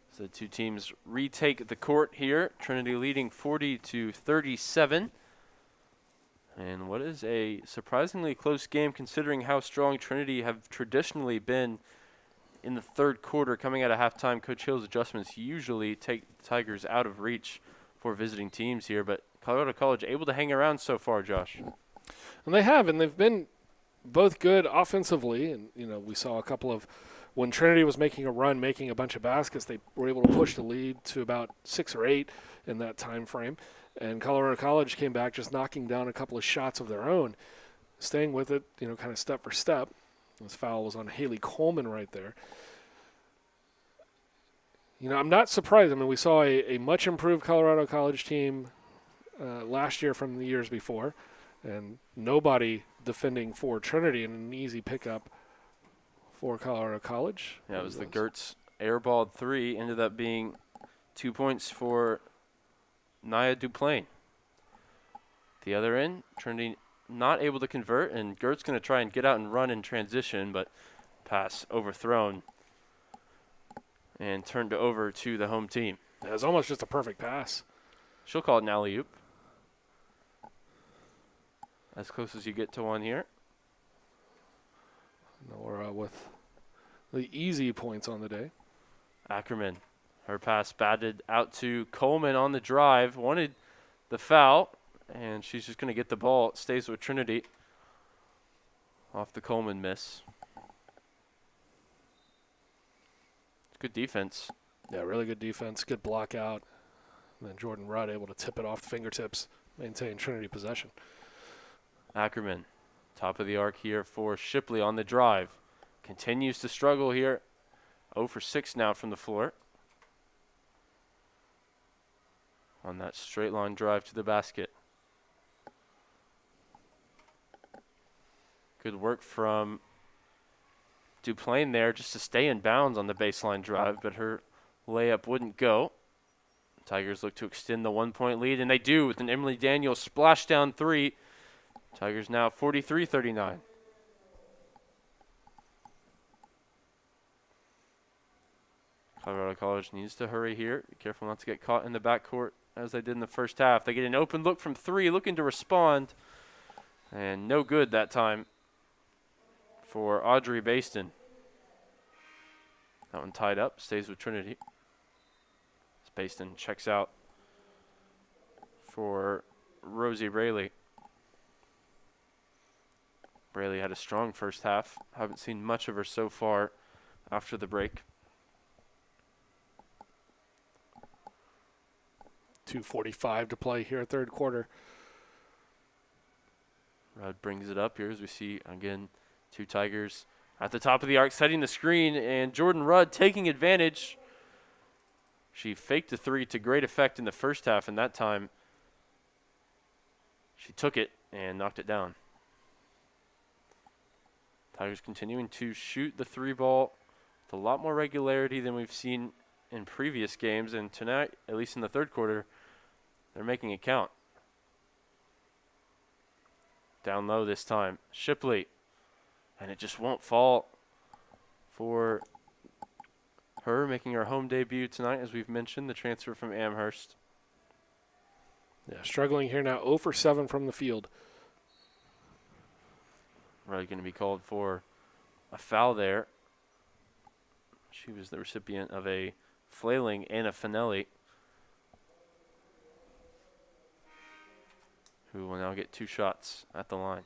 So the two teams retake the court here. Trinity leading 40-37. And what is a surprisingly close game considering how strong Trinity have traditionally been in the third quarter. Coming out of halftime, Coach Hill's adjustments usually take the Tigers out of reach for visiting teams here. But Colorado College able to hang around so far, Josh. And they have, and they've been both good offensively. And, we saw a couple of when Trinity was making a run, making a bunch of baskets, they were able to push the lead to about 6 or 8 in that time frame. And Colorado College came back just knocking down a couple of shots of their own, staying with it, kind of step for step. This foul was on Haley Coleman right there. I'm not surprised. I mean, we saw a much improved Colorado College team last year from the years before, and nobody defending for Trinity in an easy pickup for Colorado College. Yeah, it was the Gertz airballed 3, ended up being 2 points for Nia Duplain. The other end, Trinity not able to convert, and Gert's going to try and get out and run in transition, but pass overthrown and turned over to the home team. It was almost just a perfect pass. She'll call it an alley-oop. As close as you get to one here. Nora with the easy points on the day. Ackerman, her pass batted out to Coleman on the drive, wanted the foul, and she's just going to get the ball. It stays with Trinity off the Coleman miss. Good defense. Yeah, really good defense, good block out. And then Jordan Rudd able to tip it off the fingertips, maintain Trinity possession. Ackerman, top of the arc here for Shipley on the drive. Continues to struggle here. 0 for 6 now from the floor. On that straight line drive to the basket. Good work from Duplain there just to stay in bounds on the baseline drive, but her layup wouldn't go. Tigers look to extend the 1-point lead, and they do with an Emily Daniels splashdown 3. Tigers now 43-39. Colorado College needs to hurry here. Be careful not to get caught in the backcourt as they did in the first half. They get an open look from 3, looking to respond. And no good that time for Audrey Baston. That one tied up, stays with Trinity. Baston checks out for Rosie Braley. Braley had a strong first half. Haven't seen much of her so far after the break. 2:45 to play here, third quarter. Rudd brings it up here as we see, again, 2 Tigers at the top of the arc setting the screen, and Jordan Rudd taking advantage. She faked a 3 to great effect in the first half, and that time she took it and knocked it down. Tigers continuing to shoot the 3 ball with a lot more regularity than we've seen in previous games, and tonight, at least in the third quarter, they're making it count. Down low this time, Shipley, and it just won't fall for her, making her home debut tonight, as we've mentioned, the transfer from Amherst. Yeah, struggling here now, 0 for 7 from the field. Really going to be called for a foul there. She was the recipient of a flailing and a Finelli, who will now get 2 shots at the line.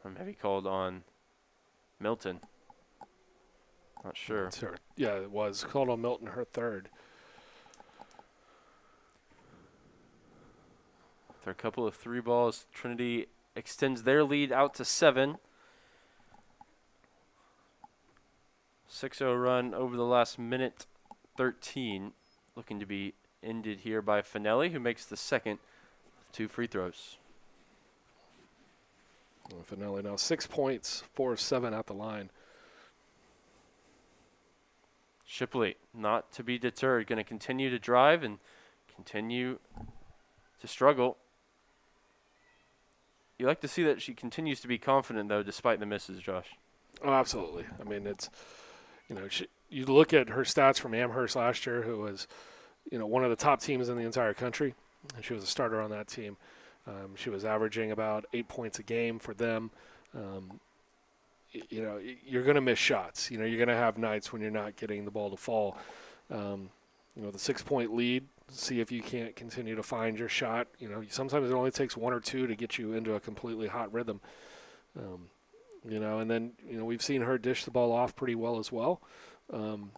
Or maybe called on Milton. Not sure. It's her. Yeah, it was called on Milton, her third. After a couple of 3 balls, Trinity extends their lead out to 7. 6-0 run over the last minute 13. Looking to be ended here by Finelli, who makes the second with 2 free throws. Well, Finelli now 6 points, 4 of 7 at the line. Shipley, not to be deterred, going to continue to drive and continue to struggle. You like to see that she continues to be confident, though, despite the misses, Josh. Oh, absolutely. I mean, it's, you look at her stats from Amherst last year, who was, one of the top teams in the entire country, and she was a starter on that team. She was averaging about 8 points a game for them. You're going to miss shots. You're going to have nights when you're not getting the ball to fall. The 6-point lead, see if you can't continue to find your shot. Sometimes it only takes 1 or 2 to get you into a completely hot rhythm. And then we've seen her dish the ball off pretty well as well. And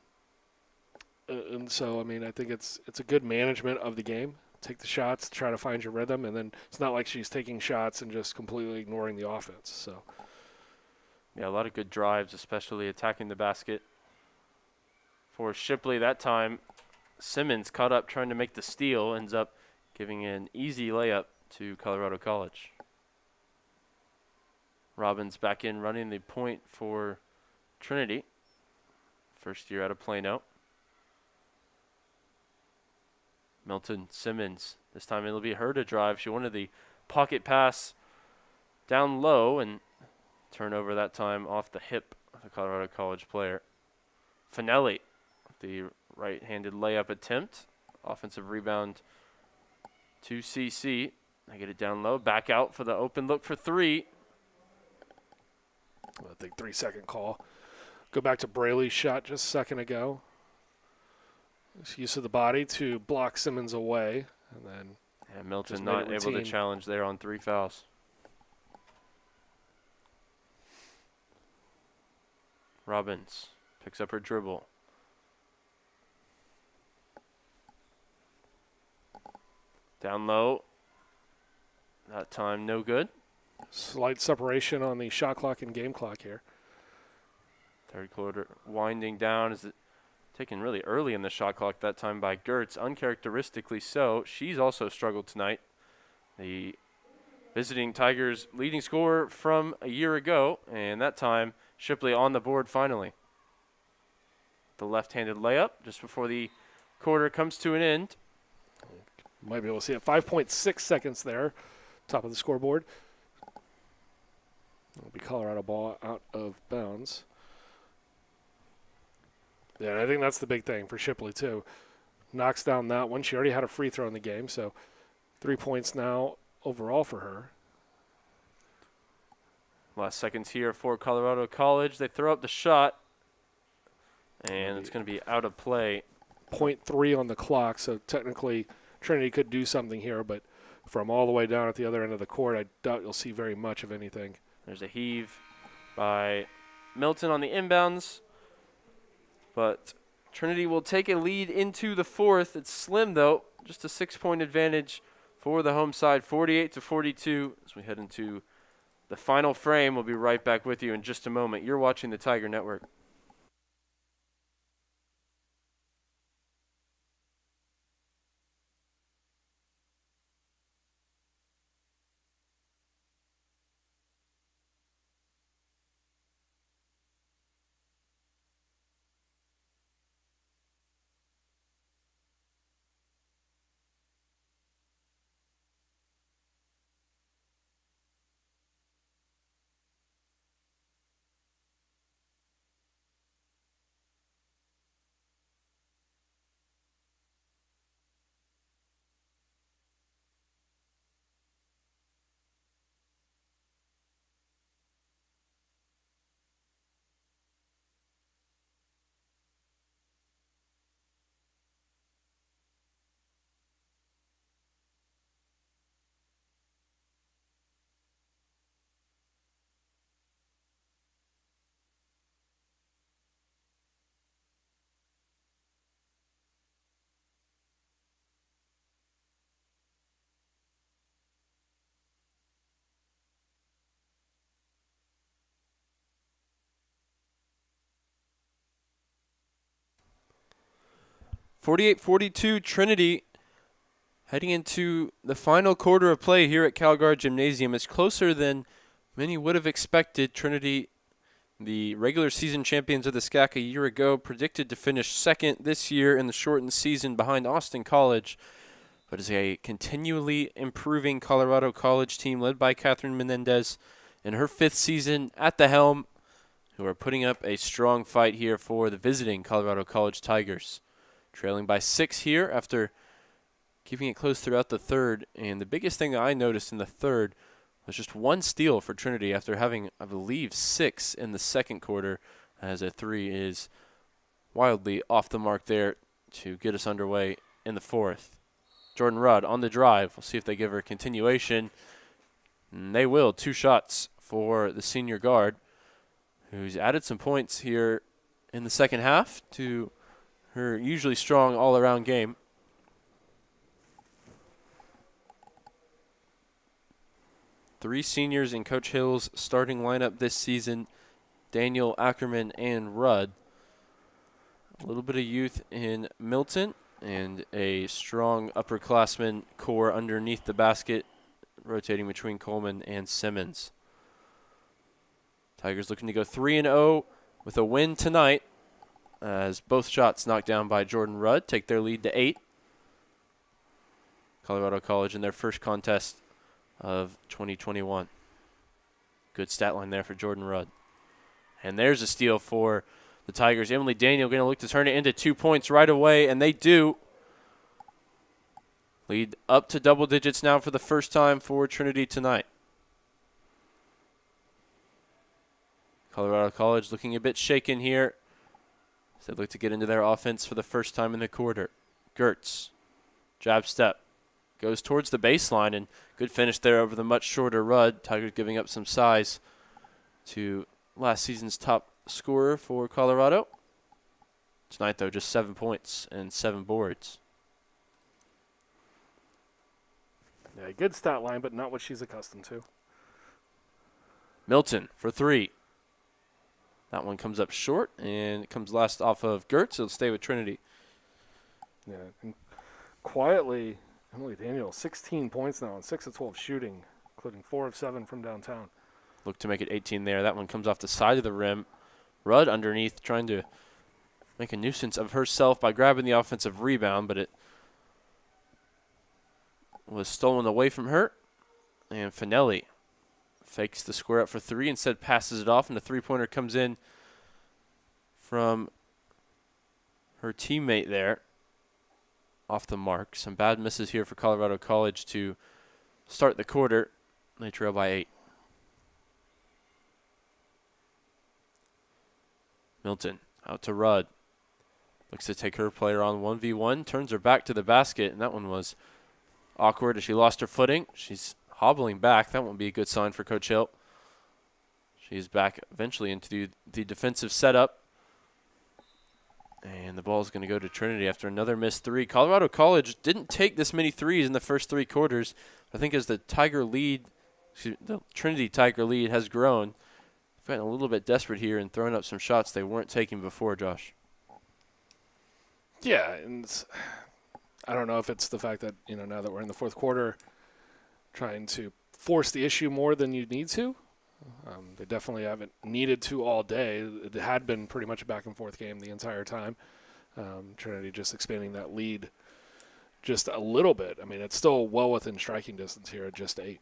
so, I mean, I think it's a good management of the game. Take the shots, try to find your rhythm, and then it's not like she's taking shots and just completely ignoring the offense. So, yeah, a lot of good drives, especially attacking the basket. For Shipley that time, Simmons caught up trying to make the steal, ends up giving an easy layup to Colorado College. Robbins back in running the point for Trinity. First year out of Plano. Milton Simmons. This time it'll be her to drive. She wanted the pocket pass down low and turnover that time off the hip of the Colorado College player. Finelli, the right-handed layup attempt. Offensive rebound to CC. They get it down low. Back out for the open look for three. I think 3-second call. Go back to Braley's shot just a second ago. Use of the body to block Simmons away. And then Milton not able to challenge there on 3 fouls. Robbins picks up her dribble. Down low. That time no good. Slight separation on the shot clock and game clock here. Third quarter winding down. Is it taken really early in the shot clock that time by Gertz, uncharacteristically so. She's also struggled tonight. The visiting Tigers leading scorer from a year ago, and that time Shipley on the board finally. The left-handed layup just before the quarter comes to an end. Might be able to see it. 5.6 seconds there, top of the scoreboard. It'll be Colorado ball out of bounds. Yeah, and I think that's the big thing for Shipley, too. Knocks down that one. She already had a free throw in the game, so 3 points now overall for her. Last seconds here for Colorado College. They throw up the shot, and it's going to be out of play. 0.3 on the clock, so technically Trinity could do something here, but from all the way down at the other end of the court, I doubt you'll see very much of anything. There's a heave by Milton on the inbounds. But Trinity will take a lead into the fourth. It's slim, though. Just a 6-point advantage for the home side, 48-42. As we head into the final frame, we'll be right back with you in just a moment. You're watching the Tiger Network. (48-42) Trinity heading into the final quarter of play here at CalGuard Gymnasium. It's closer than many would have expected. Trinity, the regular season champions of the SCAC a year ago, predicted to finish second this year in the shortened season behind Austin College, but is a continually improving Colorado College team led by Catherine Menendez in her 5th season at the helm, who are putting up a strong fight here for the visiting Colorado College Tigers. Trailing by 6 here after keeping it close throughout the third. And the biggest thing that I noticed in the third was just 1 steal for Trinity after having, I believe, 6 in the second quarter, as a 3 is wildly off the mark there to get us underway in the fourth. Jordan Rudd on the drive. We'll see if they give her a continuation. And they will. 2 shots for the senior guard, who's added some points here in the second half to her usually strong all-around game. Three seniors in Coach Hill's starting lineup this season, Daniel, Ackerman, and Rudd. A little bit of youth in Milton and a strong upperclassman core underneath the basket, rotating between Coleman and Simmons. Tigers looking to go 3-0 with a win tonight, as both shots knocked down by Jordan Rudd take their lead to 8. Colorado College in their first contest of 2021. Good stat line there for Jordan Rudd. And there's a steal for the Tigers. Emily Daniel going to look to turn it into 2 points right away, and they do. Lead up to double digits now for the first time for Trinity tonight. Colorado College looking a bit shaken here as they look to get into their offense for the first time in the quarter. Gertz, jab step, goes towards the baseline, and good finish there over the much shorter Rudd. Tigers giving up some size to last season's top scorer for Colorado. Tonight, though, just 7 points and 7 boards. Yeah, good stat line, but not what she's accustomed to. Milton for 3. That one comes up short, and it comes last off of Gertz. It'll stay with Trinity. Yeah, and quietly, Emily Daniel, 16 points now on 6 of 12 shooting, including 4 of 7 from downtown. Look to make it 18 there. That one comes off the side of the rim. Rudd underneath trying to make a nuisance of herself by grabbing the offensive rebound, but it was stolen away from her. And Finelli fakes the square up for 3, instead passes it off, and the three-pointer comes in from her teammate there off the mark. Some bad misses here for Colorado College to start the quarter. They trail by 8. Milton out to Rudd. Looks to take her player on 1v1, turns her back to the basket, and that one was awkward as she lost her footing. She's hobbling back. That won't be a good sign for Coach Hill. She's back eventually into the defensive setup. And the ball is going to go to Trinity after another missed 3. Colorado College didn't take this many threes in the first 3 quarters. I think as the Trinity Tiger lead has grown, they've gotten a little bit desperate here and throwing up some shots they weren't taking before, Josh. Yeah, and I don't know if it's the fact that, now that we're in the fourth quarter, trying to force the issue more than you need to. They definitely haven't needed to all day. It had been pretty much a back-and-forth game the entire time. Trinity just expanding that lead just a little bit. I mean, it's still well within striking distance here at just 8.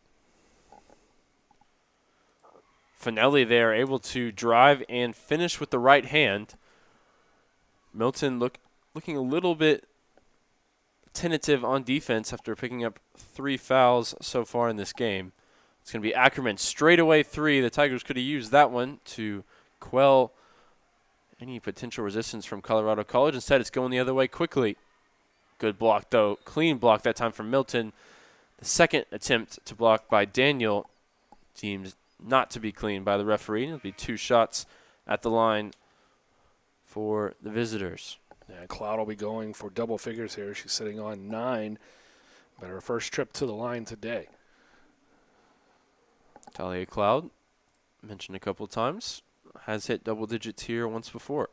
Finelli there, able to drive and finish with the right hand. Milton looking a little bit tentative on defense after picking up 3 fouls so far in this game. It's going to be Ackerman straight away 3. The Tigers could have used that one to quell any potential resistance from Colorado College. Instead, it's going the other way quickly. Good block, though. Clean block that time from Milton. The second attempt to block by Daniel deemed not to be clean by the referee. It'll be 2 shots at the line for the visitors. Yeah, Cloud will be going for double figures here. She's sitting on 9, but her first trip to the line today. Talia Cloud, mentioned a couple of times, has hit double digits here once before.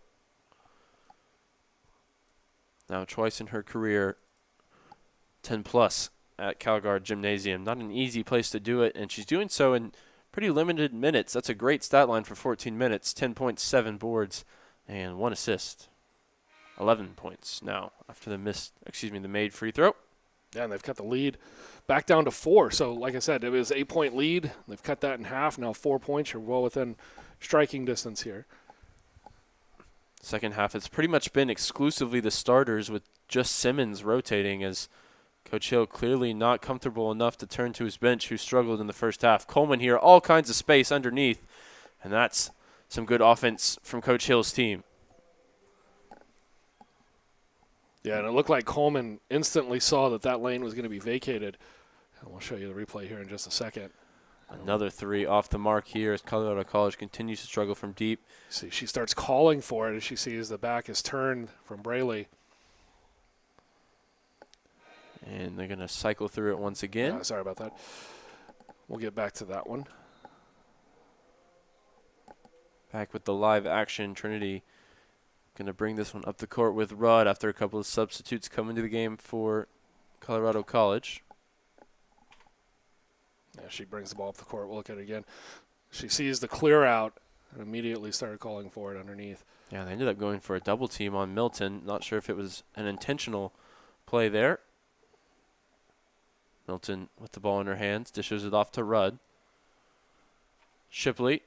Now twice in her career, 10+ at CalGuard Gymnasium. Not an easy place to do it, and she's doing so in pretty limited minutes. That's a great stat line for 14 minutes, 10.7 boards, and 1 assist. 11 points now after the made free throw. Yeah, and they've cut the lead back down to 4. So, like I said, it was an 8-point lead. They've cut that in half. Now 4 points. You're well within striking distance here. Second half, it's pretty much been exclusively the starters with just Simmons rotating, as Coach Hill clearly not comfortable enough to turn to his bench, who struggled in the first half. Coleman here, all kinds of space underneath, and that's some good offense from Coach Hill's team. Yeah, and it looked like Coleman instantly saw that lane was going to be vacated. And we'll show you the replay here in just a second. Another 3 off the mark here as Colorado College continues to struggle from deep. See, she starts calling for it as she sees the back is turned from Braley. And they're going to cycle through it once again. Sorry about that. We'll get back to that one. Back with the live action. Trinity going to bring this one up the court with Rudd after a couple of substitutes come into the game for Colorado College. Yeah, she brings the ball up the court. We'll look at it again. She sees the clear out and immediately started calling for it underneath. Yeah, they ended up going for a double team on Milton. Not sure if it was an intentional play there. Milton with the ball in her hands, dishes it off to Rudd. Shipley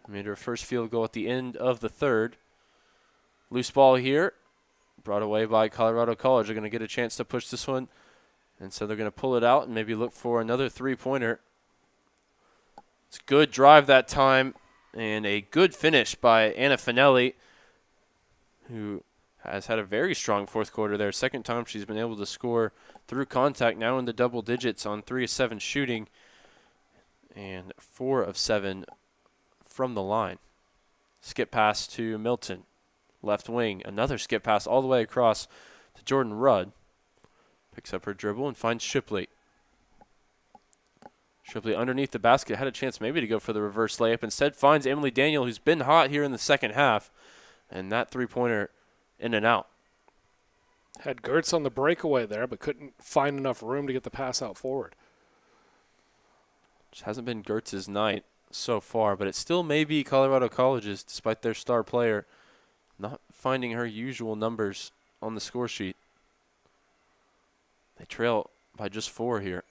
made her first field goal at the end of the third. Loose ball here, brought away by Colorado College. They're going to get a chance to push this one, and so they're going to pull it out and maybe look for another three-pointer. It's a good drive that time, and a good finish by Anna Finelli, who has had a very strong fourth quarter there. Second time she's been able to score through contact, now in the double digits on 3 of 7 shooting and 4 of 7 from the line. Skip pass to Milton. Left wing, another skip pass all the way across to Jordan Rudd. Picks up her dribble and finds Shipley. Shipley underneath the basket, had a chance maybe to go for the reverse layup. Instead finds Emily Daniel, who's been hot here in the second half. And that three-pointer in and out. Had Gertz on the breakaway there, but couldn't find enough room to get the pass out forward. Which hasn't been Gertz's night so far, but it still may be Colorado College's, despite their star player not finding her usual numbers on the score sheet. They trail by just 4 here.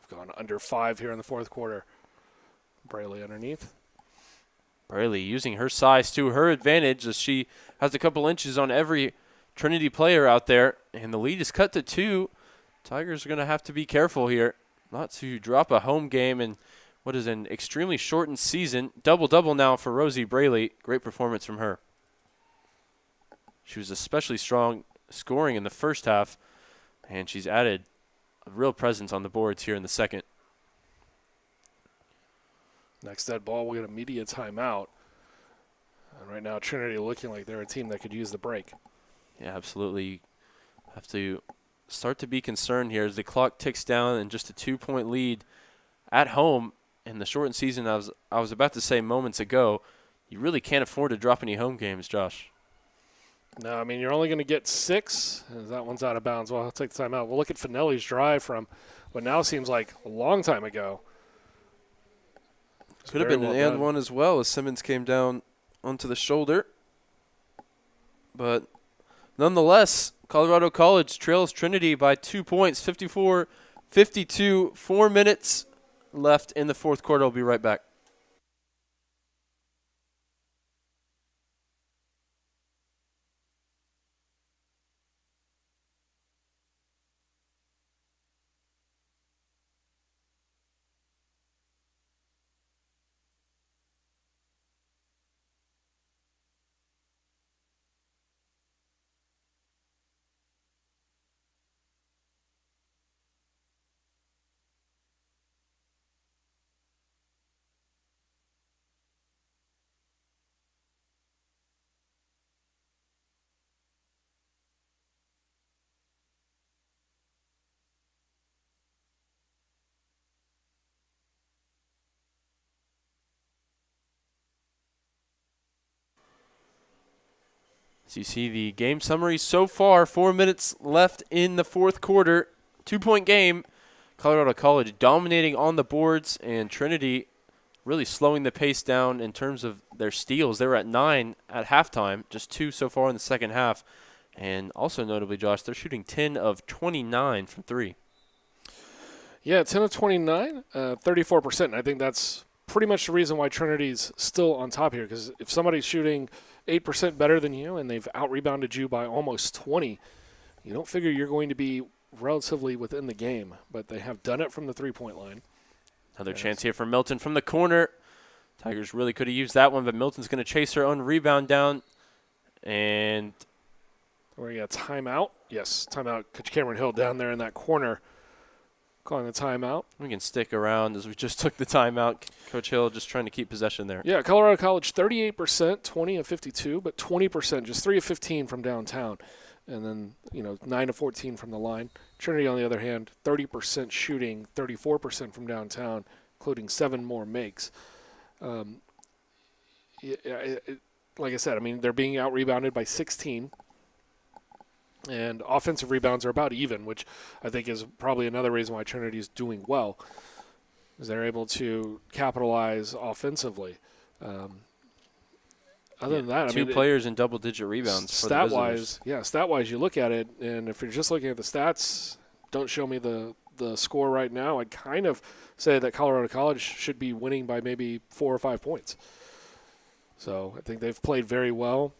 We've gone under 5 here in the fourth quarter. Braley underneath. Braley using her size to her advantage as she has a couple inches on every Trinity player out there, and the lead is cut to 2. Tigers are going to have to be careful here not to drop a home game in what is an extremely shortened season. Double-double now for Rosie Braley. Great performance from her. She was especially strong scoring in the first half, and she's added a real presence on the boards here in the second. Next dead ball, we'll get a media timeout. And right now, Trinity looking like they're a team that could use the break. Yeah, absolutely. You have to start to be concerned here as the clock ticks down and just a 2-point lead at home in the shortened season. I was about to say moments ago, you really can't afford to drop any home games, Josh. No, I mean, you're only going to get 6. That one's out of bounds. Well, I'll take the timeout. We'll look at Finelli's drive from what now seems like a long time ago. Could have been an and one as well as Simmons came down onto the shoulder. But nonetheless, Colorado College trails Trinity by 2 points, 54-52, 4 minutes left in the fourth quarter. I'll be right back. So you see the game summary so far, 4 minutes left in the fourth quarter. 2-point game. Colorado College dominating on the boards, and Trinity really slowing the pace down in terms of their steals. They were at 9 at halftime, just 2 so far in the second half. And also notably, Josh, they're shooting 10 of 29 from 3. Yeah, 10 of 29, 34%. And I think that's pretty much the reason why Trinity's still on top here, because if somebody's shooting 8% better than you and they've out-rebounded you by almost 20, you don't figure you're going to be relatively within the game. But they have done it from the three-point line. Another chance here for Milton from the corner. Tigers really could have used that one, but Milton's going to chase her own rebound down. And we got timeout. Yes, timeout. Coach Cameron Hill down there in that corner. calling the timeout. We can stick around as we just took the timeout. Coach Hill just trying to keep possession there. Yeah, Colorado College 38%, 20 of 52, but 20%, just 3 of 15 from downtown. And then, 9 of 14 from the line. Trinity, on the other hand, 30% shooting, 34% from downtown, including 7 more makes. Like I said, they're being out-rebounded by 16. And offensive rebounds are about even, which I think is probably another reason why Trinity is doing well, is they're able to capitalize offensively. Other than that, two players in double-digit rebounds for the visitors. Stat-wise, you look at it, and if you're just looking at the stats, don't show me the score right now. I'd kind of say that Colorado College should be winning by maybe 4 or 5 points. So I think they've played very well.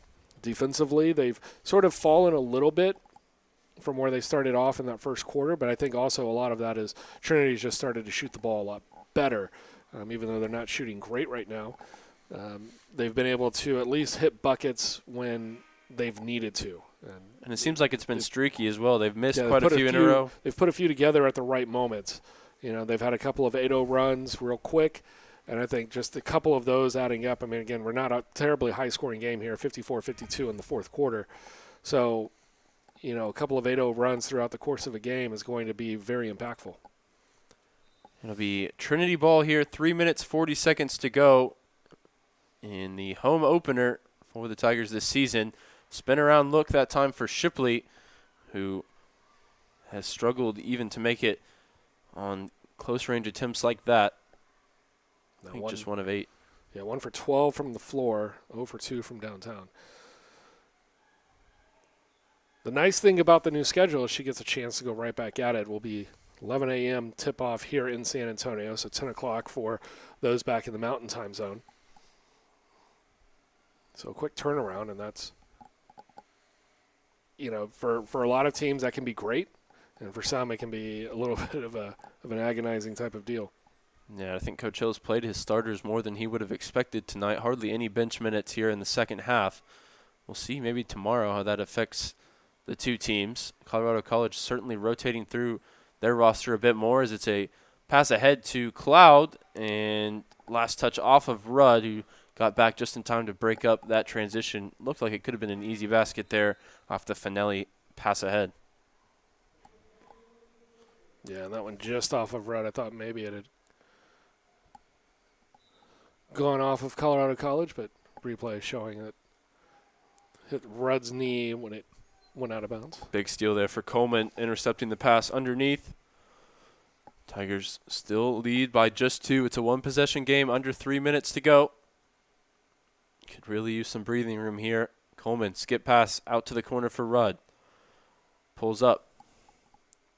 Defensively, they've sort of fallen a little bit from where they started off in that first quarter, but I think also a lot of that is Trinity's just started to shoot the ball a lot better, even though they're not shooting great right now. They've been able to at least hit buckets when they've needed to. And it seems like it's been streaky as well. They've missed quite a few in a row. They've put a few together at the right moments. They've had a couple of 8-0 runs real quick. And I think just a couple of those adding up, again, we're not a terribly high-scoring game here, 54-52 in the fourth quarter. So, a couple of 8-0 runs throughout the course of a game is going to be very impactful. It'll be Trinity ball here, 3 minutes, 40 seconds to go in the home opener for the Tigers this season. Spin around look that time for Shipley, who has struggled even to make it on close-range attempts like that. I think just 1 of 8. Yeah, 1 for 12 from the floor, 0 for 2 from downtown. The nice thing about the new schedule is she gets a chance to go right back at it. Will be 11 a.m. tip-off here in San Antonio, so 10 o'clock for those back in the Mountain Time Zone. So a quick turnaround, and that's, for a lot of teams that can be great, and for some it can be a little bit of an agonizing type of deal. Yeah, I think Coach Hill's played his starters more than he would have expected tonight. Hardly any bench minutes here in the second half. We'll see maybe tomorrow how that affects the two teams. Colorado College certainly rotating through their roster a bit more as it's a pass ahead to Cloud and last touch off of Rudd, who got back just in time to break up that transition. Looked like it could have been an easy basket there off the Finelli pass ahead. Yeah, and that one just off of Rudd. I thought maybe it had gone off of Colorado College, but replay showing that hit Rudd's knee when it went out of bounds. Big steal there for Coleman, intercepting the pass underneath. Tigers still lead by just 2. It's a 1-possession game, under 3 minutes to go. Could really use some breathing room here. Coleman, skip pass out to the corner for Rudd. Pulls up.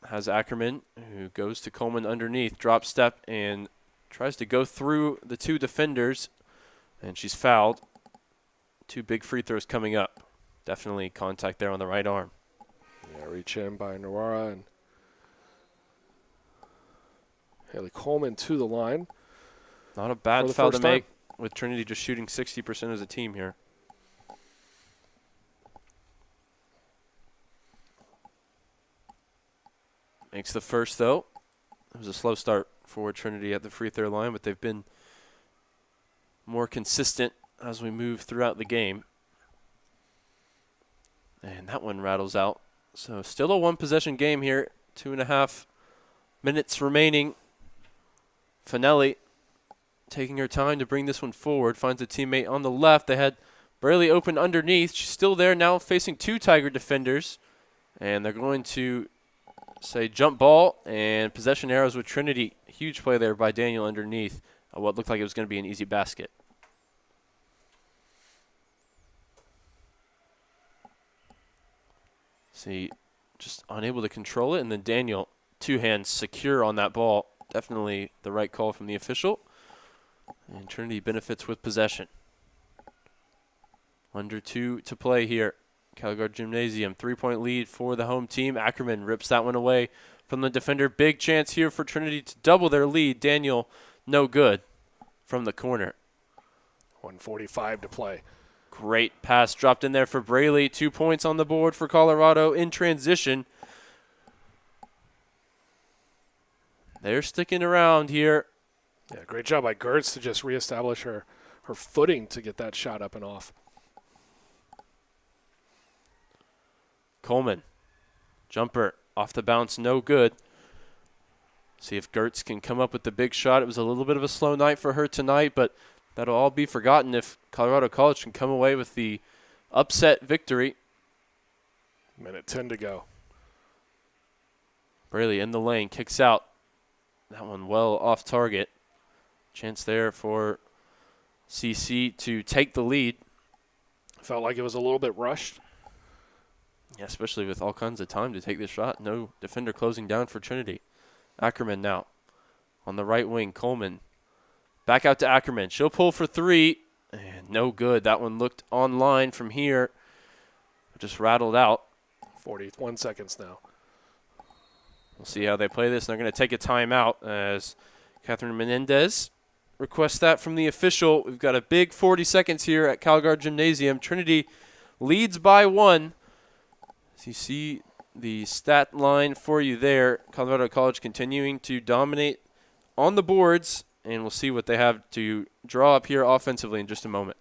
Has Ackerman, who goes to Coleman underneath, drop step, and tries to go through the 2 defenders, and she's fouled. 2 big free throws coming up. Definitely contact there on the right arm. Yeah, reach in by Nawara and Haley Coleman to the line. Not a bad foul to make with Trinity just shooting 60% as a team here. Makes the first, though. It was a slow start for Trinity at the free throw line, but they've been more consistent as we move throughout the game. And that one rattles out. So still a 1-possession game here. 2.5 minutes remaining. Finelli taking her time to bring this one forward. Finds a teammate on the left. They had Braley open underneath. She's still there now, facing 2 Tiger defenders. And they're going to say jump ball and possession arrows with Trinity. Huge play there by Daniel underneath what looked like it was going to be an easy basket. See, just unable to control it, and then Daniel, 2 hands secure on that ball. Definitely the right call from the official. And Trinity benefits with possession. Under 2 to play here. Calgary Gymnasium, 3-point lead for the home team. Ackerman rips that one away from the defender. Big chance here for Trinity to double their lead. Daniel, no good from the corner. 1:45 to play. Great pass dropped in there for Braley. 2 points on the board for Colorado in transition. they're sticking around here. Yeah, great job by Gertz to just reestablish her footing to get that shot up and off. Coleman, jumper off the bounce, no good. See if Gertz can come up with the big shot. It was a little bit of a slow night for her tonight, but that'll all be forgotten if Colorado College can come away with the upset victory. Minute 10 to go. Braley in the lane, kicks out. That one well off target. Chance there for CC to take the lead. Felt like it was a little bit rushed. Yeah, especially with all kinds of time to take this shot. No defender closing down for Trinity. Ackerman now on the right wing. Coleman back out to Ackerman. She'll pull for three. And no good. That one looked online from here. Just rattled out. 41 seconds now. We'll see how they play this. They're going to take a timeout as Catherine Menendez requests that from the official. We've got a big 40 seconds here at Calgary Gymnasium. Trinity leads by 1. As you see the stat line for you there, Colorado College continuing to dominate on the boards, and we'll see what they have to draw up here offensively in just a moment.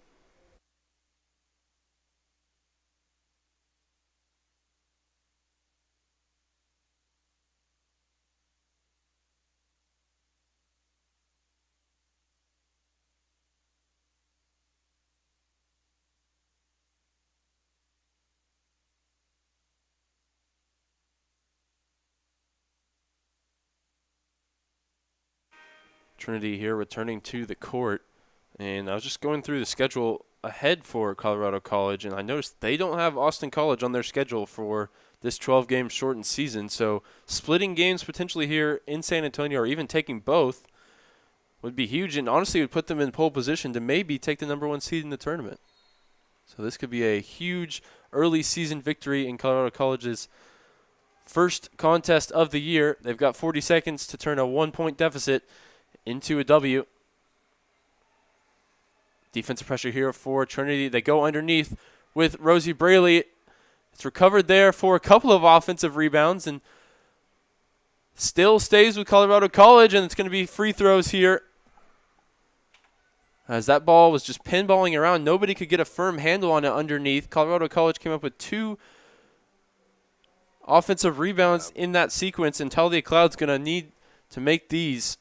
Trinity here returning to the court, and I was just going through the schedule ahead for Colorado College, and I noticed they don't have Austin College on their schedule for this 12-game shortened season, so splitting games potentially here in San Antonio or even taking both would be huge, and honestly would put them in pole position to maybe take the number 1 seed in the tournament. So this could be a huge early season victory in Colorado College's first contest of the year. They've got 40 seconds to turn a 1-point deficit into a W. Defensive pressure here for Trinity. They go underneath with Rosie Braley. It's recovered there for a couple of offensive rebounds and still stays with Colorado College, and it's going to be free throws here. As that ball was just pinballing around, nobody could get a firm handle on it underneath. Colorado College came up with 2 offensive rebounds in that sequence, and Talia Cloud's going to need to make these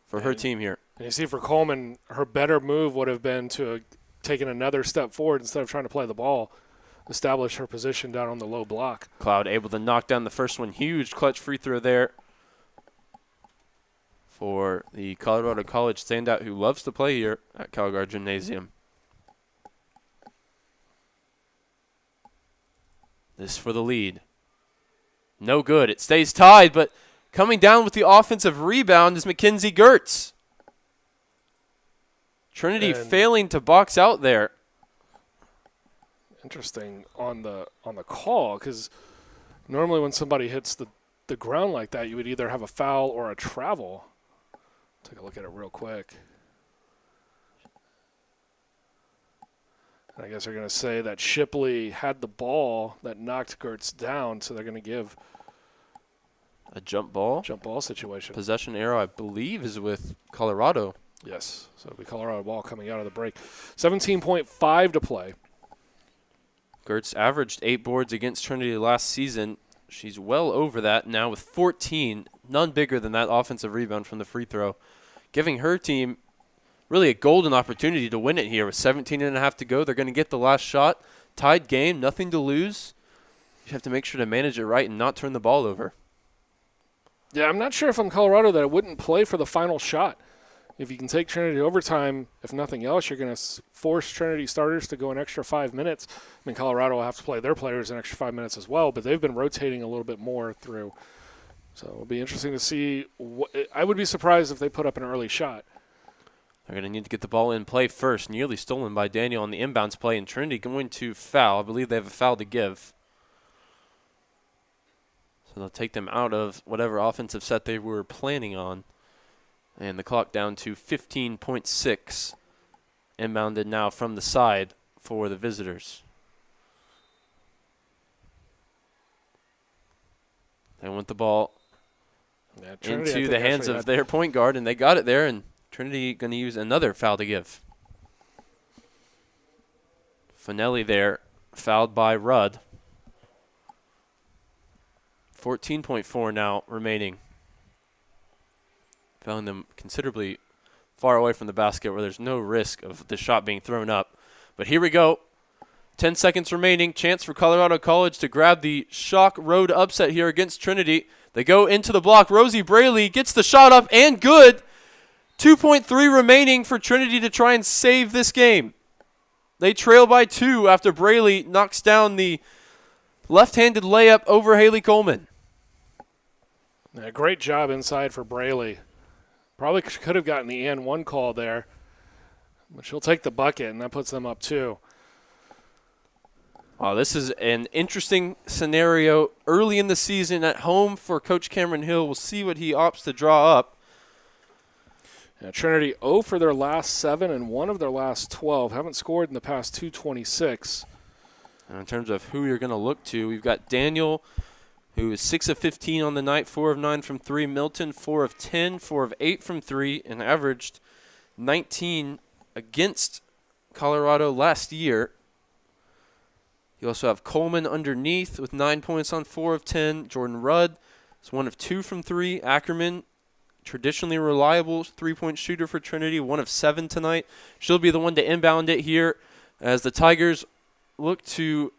for her team here. And you see for Coleman, her better move would have been to have taken another step forward instead of trying to play the ball, establish her position down on the low block. Cloud able to knock down the first one. Huge clutch free throw there for the Colorado College standout who loves to play here at Calgary Gymnasium. This for the lead. No good. It stays tied, but coming down with the offensive rebound is Mackenzie Gertz. Trinity failing to box out there. Interesting on the call, because normally when somebody hits the ground like that, you would either have a foul or a travel. Take a look at it real quick. And I guess they're going to say that Shipley had the ball that knocked Gertz down, so they're going to give a jump ball situation. Possession arrow, I believe, is with Colorado. Yes, so it'll be Colorado ball coming out of the break. 17.5 to play. Gertz averaged 8 boards against Trinity last season. She's well over that now with 14, none bigger than that offensive rebound from the free throw, giving her team really a golden opportunity to win it here with 17.5 to go. They're going to get the last shot. Tied game, nothing to lose. You have to make sure to manage it right and not turn the ball over. Yeah, I'm not sure if I'm Colorado that it wouldn't play for the final shot. If you can take Trinity to overtime, if nothing else, you're going to force Trinity starters to go an extra 5 minutes. I mean, Colorado will have to play their players an extra 5 minutes as well, but they've been rotating a little bit more through. So it'll be interesting to see. I would be surprised if they put up an early shot. They're going to need to get the ball in play first. Nearly stolen by Daniel on the inbounds play, and Trinity going to foul. I believe they have a foul to give. So they'll take them out of whatever offensive set they were planning on. And the clock down to 15.6. Inbounded now from the side for the visitors. They want the ball Yeah, Trinity, I into think, the hands actually of their point guard, and they got it there, and Trinity going to use another foul to give. Finelli there, fouled by Rudd. 14.4 now remaining. Fouling them considerably far away from the basket where there's no risk of the shot being thrown up. But here we go. 10 seconds remaining. Chance for Colorado College to grab the shock road upset here against Trinity. They go into the block. Rosie Braley gets the shot up and good. 2.3 remaining for Trinity to try and save this game. They trail by 2 after Braley knocks down the left-handed layup over Haley Coleman. Yeah, great job inside for Braley. Probably could have gotten the and one call there, but she'll take the bucket, and that puts them up 2. Oh, this is an interesting scenario early in the season at home for Coach Cameron Hill. We'll see what he opts to draw up. Yeah, Trinity 0 for their last 7 and 1 of their last 12. Haven't scored in the past 2:26. And in terms of who you're going to look to, we've got Daniel, who is 6 of 15 on the night, 4 of 9 from 3. Milton, 4 of 10, 4 of 8 from 3, and averaged 19 against Colorado last year. You also have Coleman underneath with 9 points on 4 of 10. Jordan Rudd is 1 of 2 from 3. Ackerman, traditionally reliable three-point shooter for Trinity, 1 of 7 tonight. She'll be the one to inbound it here as the Tigers look to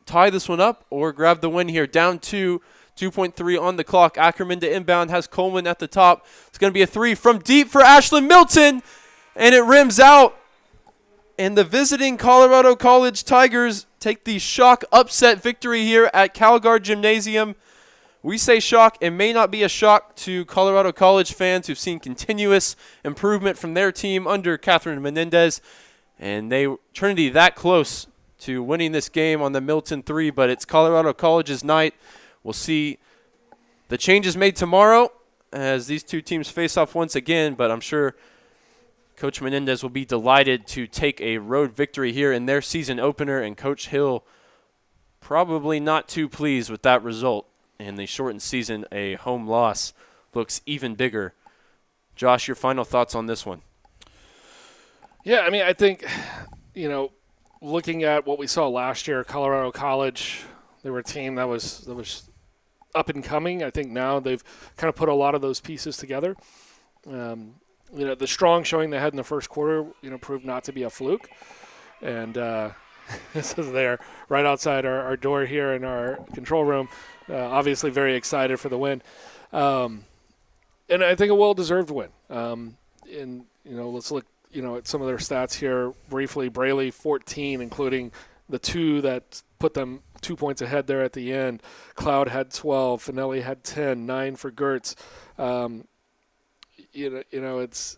tie this one up or grab the win here. Down 2, 2.3 on the clock. Ackerman to inbound, has Coleman at the top. It's going to be a 3 from deep for Ashlyn Milton, and it rims out. And the visiting Colorado College Tigers take the shock upset victory here at CalGuard Gymnasium. We say shock. It may not be a shock to Colorado College fans who've seen continuous improvement from their team under Catherine Menendez. And Trinity that close to winning this game on the Milton 3, but it's Colorado College's night. We'll see the changes made tomorrow as these two teams face off once again, but I'm sure Coach Menendez will be delighted to take a road victory here in their season opener, and Coach Hill probably not too pleased with that result. In the shortened season, a home loss looks even bigger. Josh, your final thoughts on this one? Yeah, I mean, I think, looking at what we saw last year, Colorado College, they were a team that was up and coming. I think now they've kind of put a lot of those pieces together. The strong showing they had in the first quarter, proved not to be a fluke. And this is there right outside our door here in our control room. Obviously very excited for the win. And I think a well-deserved win. Let's look, at some of their stats here briefly. Braley, 14, including the 2 that put them 2 points ahead there at the end. Cloud had 12. Finelli had 10, 9 for Gertz. It's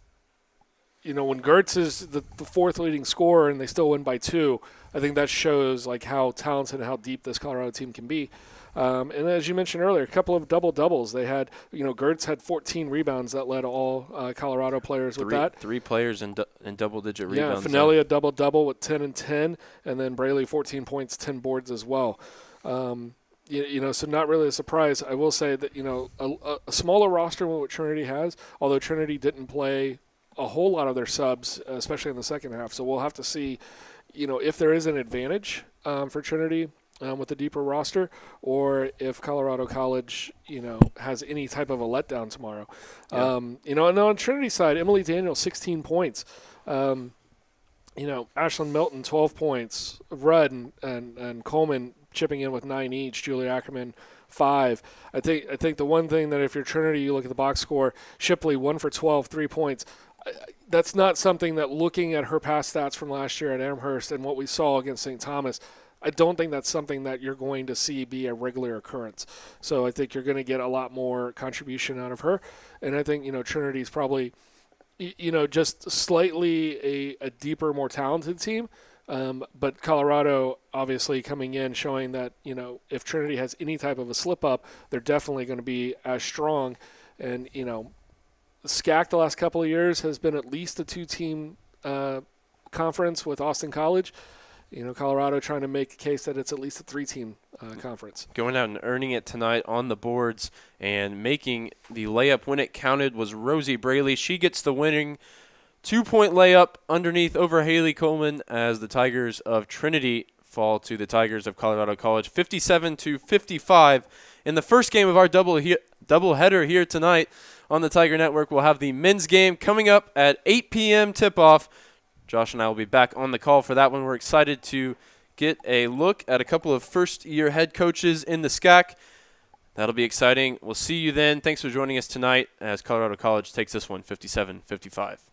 when Gertz is the fourth leading scorer and they still win by 2, I think that shows like how talented and how deep this Colorado team can be. And as you mentioned earlier, a couple of double-doubles. They had, Gertz had 14 rebounds that led all Colorado players with that. 3 players in double-digit rebounds. Yeah, Finelli a double-double with 10 and 10, and then Braley 14 points, 10 boards as well. So not really a surprise. I will say that, a smaller roster than what Trinity has, although Trinity didn't play a whole lot of their subs, especially in the second half. So we'll have to see, if there is an advantage for Trinity with a deeper roster, or if Colorado College, has any type of a letdown tomorrow. Yeah. And on Trinity's side, Emily Daniel, 16 points. Ashlyn Milton, 12 points. Rudd and Coleman chipping in with 9 each. Julia Ackerman, 5. I think the one thing that if you're Trinity, you look at the box score, Shipley, 1 for 12, 3 points. That's not something that, looking at her past stats from last year at Amherst and what we saw against St. Thomas, I don't think that's something that you're going to see be a regular occurrence. So I think you're going to get a lot more contribution out of her. And I think, Trinity's probably, just slightly a deeper, more talented team. But Colorado obviously coming in, showing that, if Trinity has any type of a slip-up, they're definitely going to be as strong. And, SCAC the last couple of years has been at least a 2-team conference with Austin College. Colorado trying to make a case that it's at least a 3-team conference. Going out and earning it tonight on the boards and making the layup when it counted was Rosie Braley. She gets the winning 2-point layup underneath over Haley Coleman as the Tigers of Trinity fall to the Tigers of Colorado College 57-55. In the first game of our doubleheader here tonight on the Tiger Network, we'll have the men's game coming up at 8 p.m. tip-off. Josh and I will be back on the call for that one. We're excited to get a look at a couple of first-year head coaches in the SCAC. That'll be exciting. We'll see you then. Thanks for joining us tonight as Colorado College takes this one 57-55.